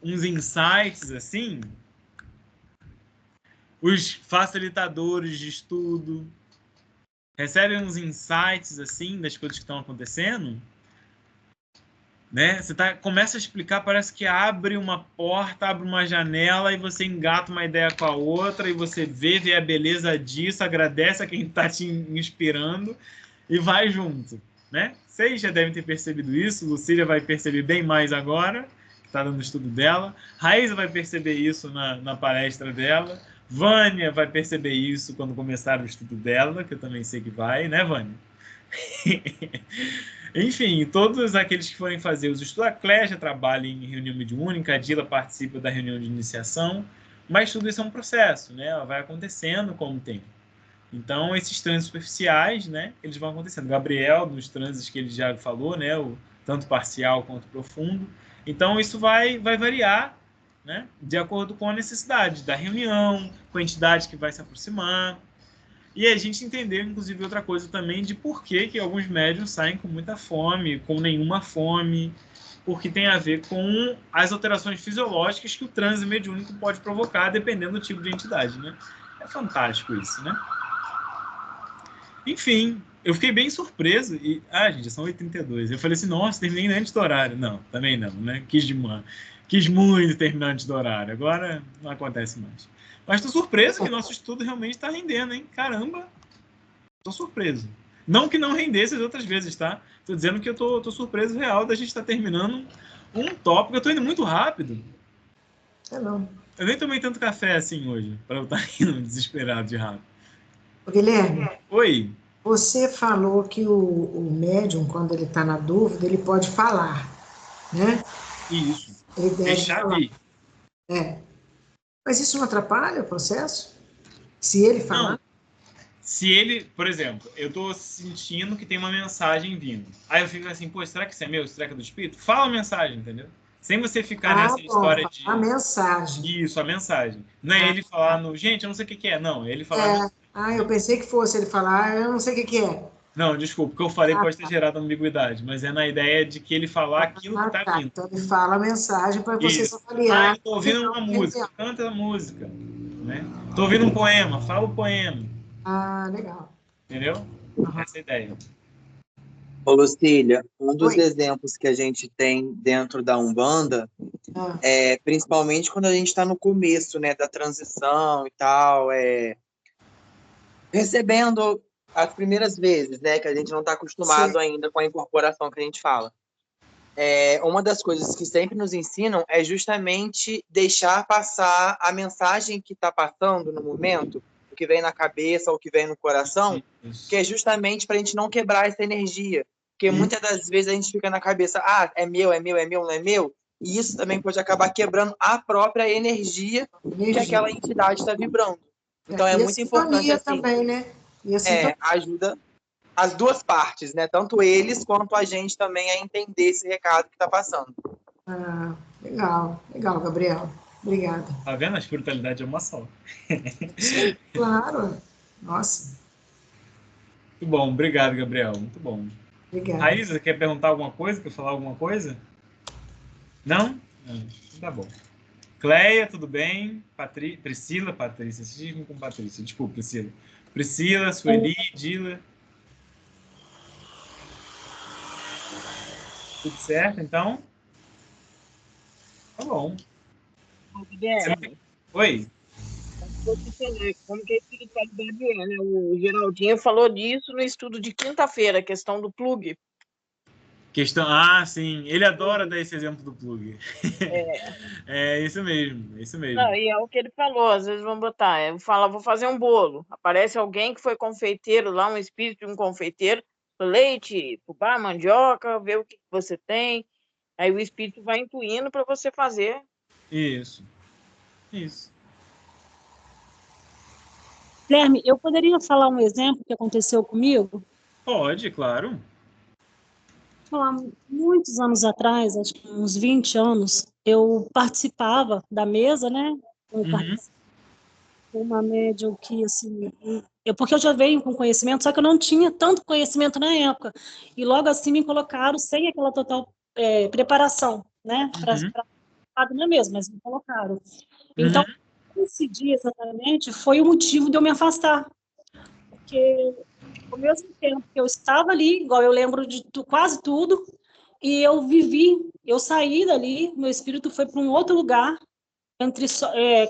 uns insights, assim, os facilitadores de estudo recebem uns insights, assim, das coisas que estão acontecendo, né? Você começa a explicar, parece que abre uma porta, abre uma janela e você engata uma ideia com a outra e você vê a beleza disso, agradece a quem está te inspirando e vai junto, né? Vocês já devem ter percebido isso, Lucília vai perceber bem mais agora, que está dando o estudo dela, Raíza vai perceber isso na palestra dela, Vânia vai perceber isso quando começar o estudo dela, que eu também sei que vai, né, Vânia? Enfim, todos aqueles que forem fazer os estudos, a Cléia trabalha em reunião mediúnica, a Dila participa da reunião de iniciação, mas tudo isso é um processo, né? Ela vai acontecendo com o tempo. Então, esses transes superficiais, né, eles vão acontecendo. Gabriel, nos transes que ele já falou, né, o tanto parcial quanto profundo. Então, isso vai variar, né, de acordo com a necessidade da reunião, com a entidade que vai se aproximar. E a gente entendeu, inclusive, outra coisa também de por que alguns médiuns saem com muita fome, com nenhuma fome, porque tem a ver com as alterações fisiológicas que o transe mediúnico pode provocar, dependendo do tipo de entidade, né? É fantástico isso, né? Enfim, eu fiquei bem surpreso e... gente, são 8h32. Eu falei assim, nossa, terminei antes do horário. Não, também não, né? Quis muito terminar antes do horário. Agora não acontece mais. Mas estou surpreso que nosso estudo realmente está rendendo, hein? Caramba! Estou surpreso. Não que não rendesse as outras vezes, tá? Estou dizendo que eu tô surpreso real da gente estar terminando um tópico. Eu estou indo muito rápido. Não. Eu nem tomei tanto café assim hoje, para eu estar indo desesperado de rápido. Guilherme, Oi. Você falou que o médium, quando ele está na dúvida, ele pode falar, né? Isso. Ele deve Deixar falar. vir. Mas isso não atrapalha o processo? Se ele falar? Não. Se ele, por exemplo, eu estou sentindo que tem uma mensagem vindo. Aí eu fico assim, pô, será que isso é meu? Será que é do espírito? Fala a mensagem, entendeu? Sem você ficar nessa história de... A mensagem. Isso, a mensagem. Não é ele falar no... Gente, eu não sei o que é. Não, é ele falar... Eu pensei que fosse ele falar, eu não sei o que é. Não, desculpa, o que eu falei pode ter gerado ambiguidade, mas é na ideia de que ele falar aquilo que está vindo. Então ele fala a mensagem para vocês avaliar. Eu estou ouvindo uma música, canta a música. Né? Estou ouvindo um poema, fala o poema. Legal. Entendeu? Essa é a ideia. Ô, Lucília, um dos exemplos que a gente tem dentro da Umbanda é principalmente quando a gente está no começo, né, da transição e tal, recebendo as primeiras vezes, né, que a gente não está acostumado ainda com a incorporação que a gente fala. Uma das coisas que sempre nos ensinam é justamente deixar passar a mensagem que está passando no momento, o que vem na cabeça, o que vem no coração, que é justamente para a gente não quebrar essa energia. Porque muitas das vezes a gente fica na cabeça, é meu, não é meu, e isso também pode acabar quebrando a própria energia que aquela entidade está vibrando. Então é muito importante assim, também, né? Ajuda as duas partes, né? Tanto eles quanto a gente também a entender esse recado que está passando. Ah, legal, legal, Gabriel. Obrigada. Tá vendo? A espiritualidade é uma só. Claro. Nossa, Muito bom, obrigado, Gabriel. Muito bom. obrigada. Raíssa, quer perguntar alguma coisa? Quer falar alguma coisa? Não? Tá bom. Cleia, tudo bem? Patrícia, cismo com Patrícia. Desculpa, Priscila. Priscila, Sueli, Dila. Tudo certo, então? Tá bom. Guilherme, Oi? vou te entender como que a espiritualidade é, né? O Geraldinho falou disso no estudo de quinta-feira, a questão do plug. Questão. Ah, sim. Ele adora dar esse exemplo do plug. É, É isso mesmo, é isso não, mesmo. e é o que ele falou, às vezes vão botar, fala, vou fazer um bolo. Aparece alguém que foi confeiteiro lá, um espírito de um confeiteiro, leite, fubá, mandioca, vê o que você tem. Aí o espírito vai intuindo para você fazer. Isso, isso. Guilherme, eu poderia falar um exemplo que aconteceu comigo? Pode, claro. Há muitos anos atrás, acho que uns 20 anos, eu participava da mesa, né? Eu Uhum. uma médium que, assim, porque eu já venho com conhecimento, só que eu não tinha tanto conhecimento na época. E logo assim me colocaram sem aquela total preparação, né? Uhum. Para na mesa, mas me colocaram. Uhum. Então, esse dia exatamente foi o motivo de eu me afastar. Porque ao mesmo tempo que eu estava ali, igual eu lembro de quase tudo, e eu saí dali, meu espírito foi para um outro lugar,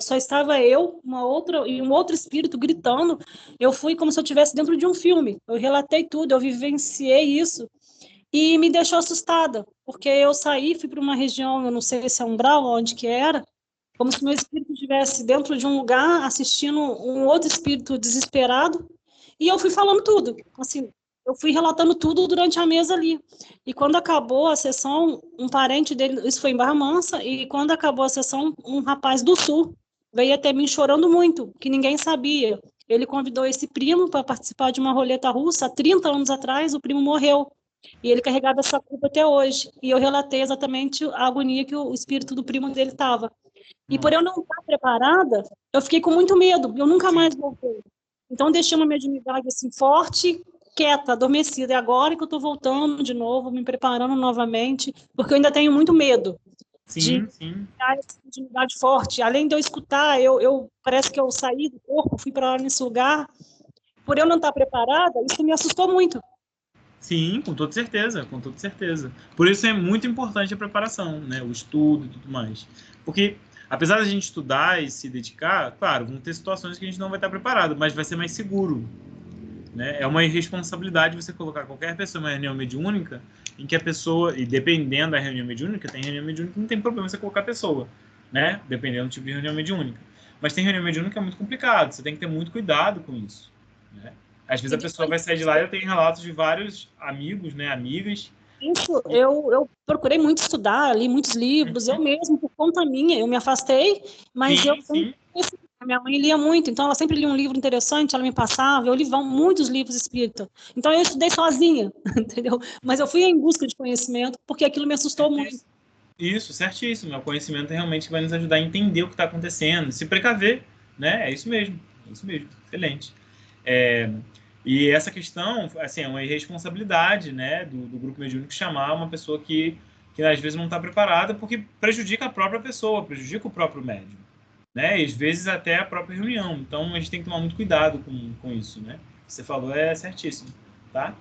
só estava eu, um outro espírito gritando. Eu fui como se eu estivesse dentro de um filme. Eu relatei tudo, eu vivenciei isso e me deixou assustada, porque eu saí, fui para uma região, eu não sei se é umbral, onde que era, como se meu espírito estivesse dentro de um lugar assistindo um outro espírito desesperado, e eu fui falando tudo, assim, eu fui relatando tudo durante a mesa ali. E quando acabou a sessão, um parente dele, isso foi em Barra Mansa, e quando acabou a sessão, um rapaz do Sul veio até mim chorando muito, que ninguém sabia. Ele convidou esse primo para participar de uma roleta russa há 30 anos atrás, o primo morreu. E ele carregava essa culpa até hoje. E eu relatei exatamente a agonia que o espírito do primo dele estava. E por eu não estar preparada, eu fiquei com muito medo. Eu nunca Sim. mais voltei. Então, deixei uma mediunidade assim, forte, quieta, adormecida. É agora que eu estou voltando de novo, me preparando novamente, porque eu ainda tenho muito medo de Sim, sim. ter essa mediunidade forte. Além de eu escutar, parece que eu saí do corpo, fui para lá nesse lugar. Por eu não estar preparada, isso me assustou muito. Sim, com toda certeza, com toda certeza. Por isso é muito importante a preparação, né? O estudo e tudo mais. Porque, apesar da gente estudar e se dedicar, claro, vão ter situações que a gente não vai estar preparado, mas vai ser mais seguro, né? É uma irresponsabilidade você colocar qualquer pessoa numa reunião mediúnica em que a pessoa, e dependendo da reunião mediúnica, tem reunião mediúnica que não tem problema você colocar a pessoa, né? Dependendo do tipo de reunião mediúnica. Mas tem reunião mediúnica que é muito complicado, você tem que ter muito cuidado com isso, né? Às vezes a pessoa vai sair de lá e eu tenho relatos de vários amigos, né, amigas. Isso, eu procurei muito estudar, li muitos livros, eu mesmo, por conta minha, eu me afastei, mas Sim, sim. A minha mãe lia muito, então ela sempre lia um livro interessante, ela me passava, eu li muitos livros espírita. Então eu estudei sozinha, entendeu? Mas eu fui em busca de conhecimento, porque aquilo me assustou muito. Isso, certíssimo. O conhecimento realmente vai nos ajudar a entender o que está acontecendo, se precaver, né? É isso mesmo, excelente. E essa questão, assim, é uma irresponsabilidade, né, do grupo mediúnico chamar uma pessoa que às vezes não está preparada, porque prejudica a própria pessoa, prejudica o próprio médium, né? E às vezes até a própria reunião. Então a gente tem que tomar muito cuidado com isso, né? O que você falou é certíssimo, tá?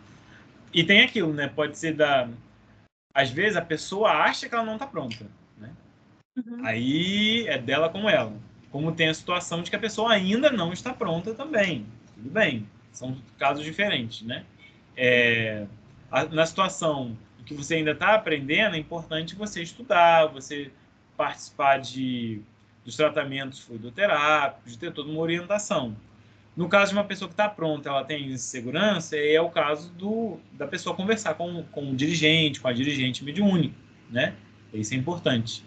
E tem aquilo, né? Pode ser às vezes a pessoa acha que ela não está pronta, né? Uhum. Aí é dela com ela. Como tem a situação de que a pessoa ainda não está pronta também. Tudo bem, são casos diferentes, né? Na situação em que você ainda está aprendendo, é importante você estudar, você participar dos tratamentos fluidoterápicos, de ter toda uma orientação. No caso de uma pessoa que está pronta, ela tem insegurança, é o caso da pessoa conversar com o dirigente, com a dirigente mediúnica, né? Isso é importante.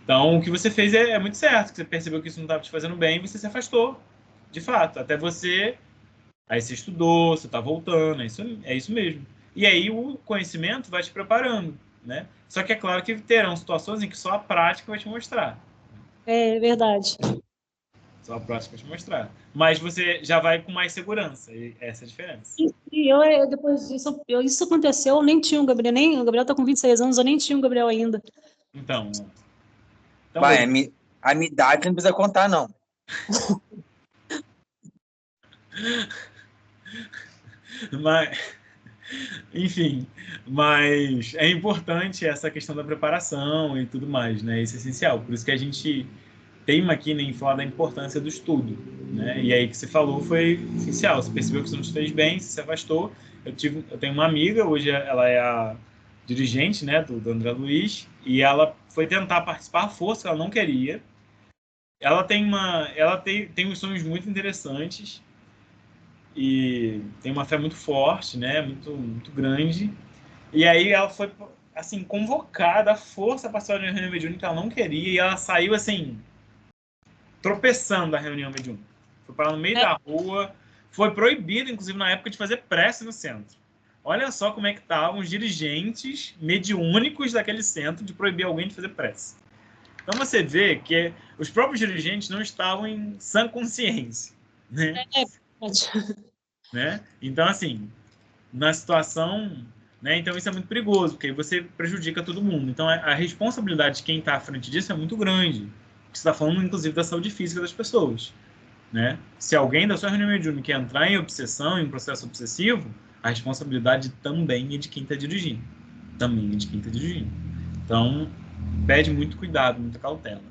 Então, o que você fez é muito certo, que você percebeu que isso não estava te fazendo bem, você se afastou, de fato, até você... Aí você estudou, você está voltando, é isso mesmo. E aí o conhecimento vai te preparando, né? Só que é claro que terão situações em que só a prática vai te mostrar. É verdade. Só a prática vai te mostrar. Mas você já vai com mais segurança, e essa é a diferença. E eu, depois disso, isso aconteceu, eu nem tinha o Gabriel tá com 26 anos, eu nem tinha o Gabriel ainda. Então Vai, a minha idade não precisa contar, não. Mas, enfim, mas é importante essa questão da preparação e tudo mais, né? Isso é essencial. Por isso que a gente teima aqui em falar da importância do estudo, né? E aí que você falou foi essencial. Você percebeu que você não fez bem, você se afastou. Eu tenho uma amiga, hoje ela é a dirigente, né, do André Luiz, e ela foi tentar participar à força, ela não queria. Ela tem uns sonhos muito interessantes e tem uma fé muito forte, né, muito grande. E aí ela foi assim convocada à força a participar de uma reunião mediúnica que ela não queria e ela saiu assim tropeçando da reunião mediúnica. Foi parar no meio da rua, foi proibido inclusive na época de fazer prece no centro. Olha só como é que estavam os dirigentes mediúnicos daquele centro de proibir alguém de fazer prece. Então você vê que os próprios dirigentes não estavam em sã consciência, né? Né? Então, assim, na situação, né? Então isso é muito perigoso, porque você prejudica todo mundo. Então a responsabilidade de quem está à frente disso é muito grande. Você está falando, inclusive, da saúde física das pessoas, né? Se alguém da sua reunião mediúnica entrar em obsessão, em processo obsessivo, a responsabilidade também é de quem está dirigindo. Também é de quem está dirigindo. Então, pede muito cuidado, muita cautela,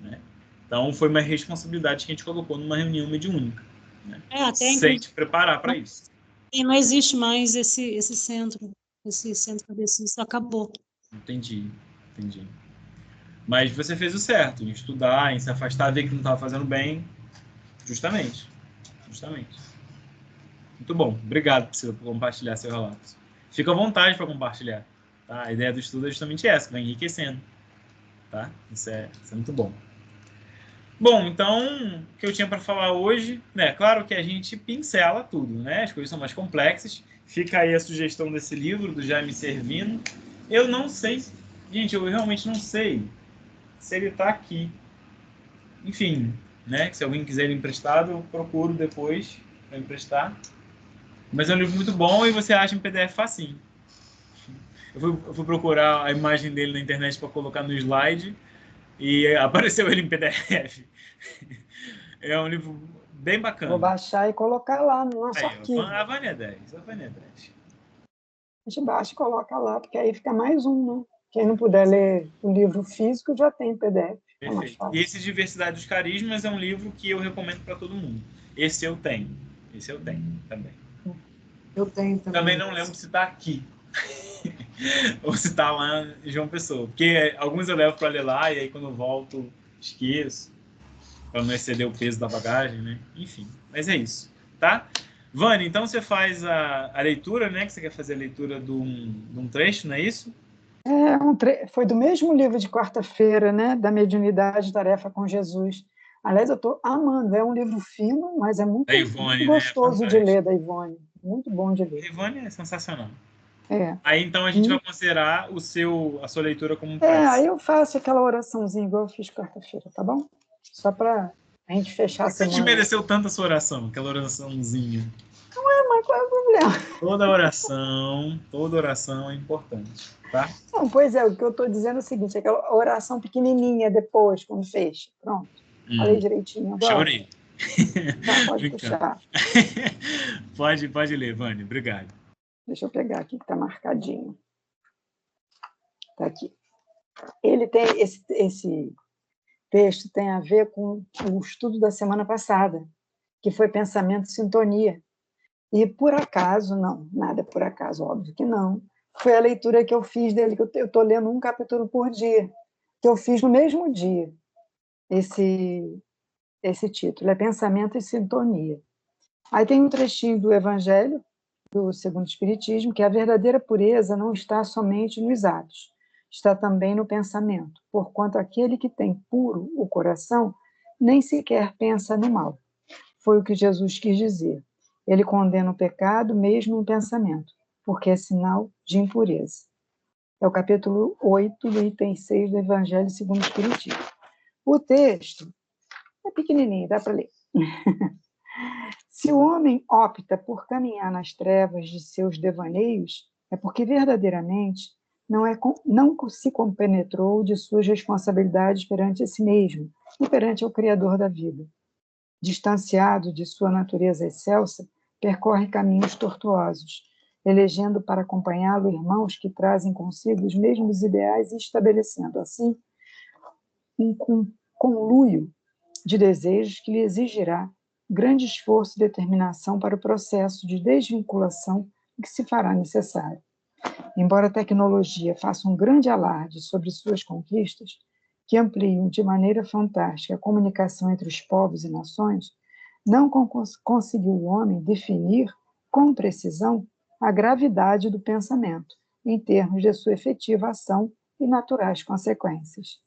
né? Então, foi uma responsabilidade que a gente colocou numa reunião mediúnica, né? Sem te preparar para isso. E não existe mais esse centro kardecista, acabou. Entendi. Mas você fez o certo, em estudar, em se afastar, ver que não estava fazendo bem, justamente. Muito bom. Obrigado, Priscila, por compartilhar seu relato. Fica à vontade para compartilhar. Tá? A ideia do estudo é justamente essa, vai enriquecendo. Tá? Isso é muito bom. Bom, então, o que eu tinha para falar hoje, né? Claro que a gente pincela tudo, né? As coisas são mais complexas. Fica aí a sugestão desse livro, do Jaime Servino. Eu não sei, gente, eu realmente não sei se ele está aqui. Enfim, né? Se alguém quiser ele emprestado, eu procuro depois para emprestar. Mas é um livro muito bom e você acha em PDF facinho. Eu fui procurar a imagem dele na internet para colocar no slide e apareceu ele em PDF. É um livro bem bacana. Vou baixar e colocar lá no nosso arquivo. A Vânia 10. A gente baixa e coloca lá, porque aí fica mais um, né? Quem não puder ler o livro físico já tem PDF. Perfeito. E esse Diversidade dos Carismas é um livro que eu recomendo para todo mundo. Esse eu tenho também. Eu tenho também. Também não lembro se está aqui. Ou se está lá em João Pessoa. Porque alguns eu levo para ler lá e aí quando eu volto esqueço. Para não exceder o peso da bagagem, né? Enfim, mas é isso, tá? Vânia, então você faz a leitura, né? Que você quer fazer a leitura de um trecho, não é isso? Foi do mesmo livro de quarta-feira, né? Da Mediunidade, Tarefa com Jesus. Aliás, eu estou amando. É um livro fino, mas é muito, Ivone, muito gostoso, né? de ler, da Ivone. Muito bom de ler. A Ivone é sensacional. É. Aí, então, a gente vai considerar a sua leitura como prece. Aí eu faço aquela oraçãozinha igual eu fiz quarta-feira, tá bom? Só para a gente fechar a semana. Você desmereceu tanto a sua oração, aquela oraçãozinha. Não mas qual é o problema? Toda oração é importante, tá? Não, pois é, o que eu estou dizendo é o seguinte, aquela oração pequenininha depois, quando fecha. Pronto, falei direitinho agora. Chorei. Tá, pode puxar. Pode ler, Vânia, obrigado. Deixa eu pegar aqui que está marcadinho. Está aqui. Ele tem esse texto tem a ver com o estudo da semana passada, que foi Pensamento e Sintonia. E por acaso, não, nada por acaso, óbvio que não, foi a leitura que eu fiz dele, que eu estou lendo um capítulo por dia, que eu fiz no mesmo dia, esse título, é Pensamento e Sintonia. Aí tem um trechinho do Evangelho, do Segundo Espiritismo, que a verdadeira pureza não está somente nos atos, está também no pensamento, porquanto aquele que tem puro o coração nem sequer pensa no mal. Foi o que Jesus quis dizer. Ele condena o pecado mesmo no pensamento, porque é sinal de impureza. É o capítulo 8 do item 6 do Evangelho segundo o Espiritismo. O texto é pequenininho, dá para ler. Se o homem opta por caminhar nas trevas de seus devaneios, é porque verdadeiramente não se compenetrou de suas responsabilidades perante a si mesmo e perante o Criador da vida. Distanciado de sua natureza excelsa, percorre caminhos tortuosos, elegendo para acompanhá-lo irmãos que trazem consigo os mesmos ideais e estabelecendo, assim, um conluio de desejos que lhe exigirá grande esforço e determinação para o processo de desvinculação que se fará necessário. Embora a tecnologia faça um grande alarde sobre suas conquistas, que ampliam de maneira fantástica a comunicação entre os povos e nações, não conseguiu o homem definir com precisão a gravidade do pensamento, em termos de sua efetiva ação e naturais consequências.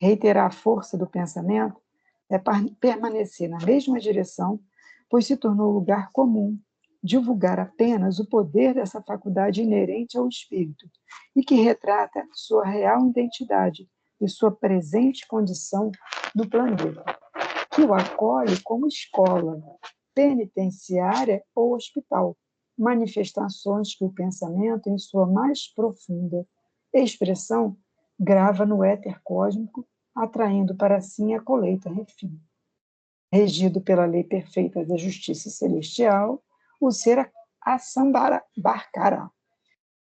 Reiterar a força do pensamento é permanecer na mesma direção, pois se tornou lugar comum divulgar apenas o poder dessa faculdade inerente ao espírito e que retrata sua real identidade e sua presente condição no planeta, que o acolhe como escola, penitenciária ou hospital, manifestações que o pensamento, em sua mais profunda expressão, grava no éter cósmico, atraindo para si a colheita refina. Regido pela lei perfeita da justiça celestial, o ser assambarcará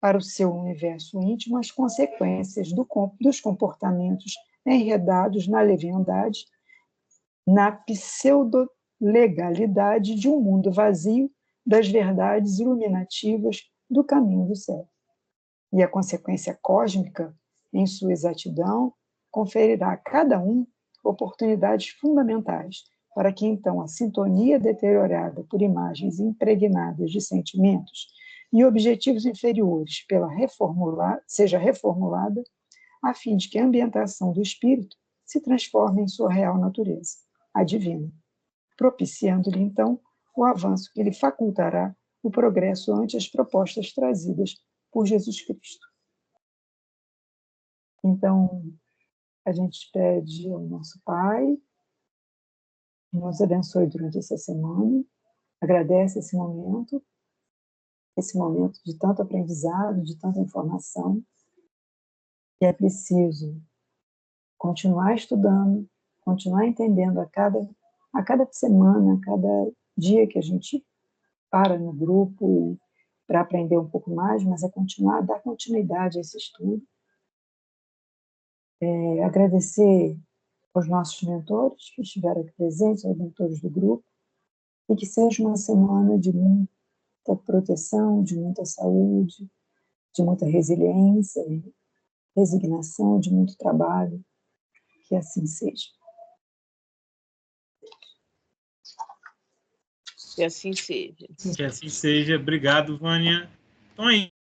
para o seu universo íntimo as consequências dos comportamentos enredados na leviandade, na pseudo-legalidade de um mundo vazio das verdades iluminativas do caminho do céu. E a consequência cósmica, em sua exatidão, conferirá a cada um oportunidades fundamentais para que, então, a sintonia deteriorada por imagens impregnadas de sentimentos e objetivos inferiores seja reformulada, a fim de que a ambientação do espírito se transforme em sua real natureza, a divina, propiciando-lhe, então, o avanço que lhe facultará o progresso ante as propostas trazidas por Jesus Cristo. Então, a gente pede ao nosso Pai que nos abençoe durante essa semana, agradece esse momento de tanto aprendizado, de tanta informação, e é preciso continuar estudando, continuar entendendo a cada semana, a cada dia que a gente para no grupo para aprender um pouco mais, mas é continuar, dar continuidade a esse estudo. Agradecer aos nossos mentores que estiveram aqui presentes, aos mentores do grupo, e que seja uma semana de muita proteção, de muita saúde, de muita resiliência, resignação, de muito trabalho, que assim seja. Que assim seja. Que assim seja. Obrigado, Vânia. Então é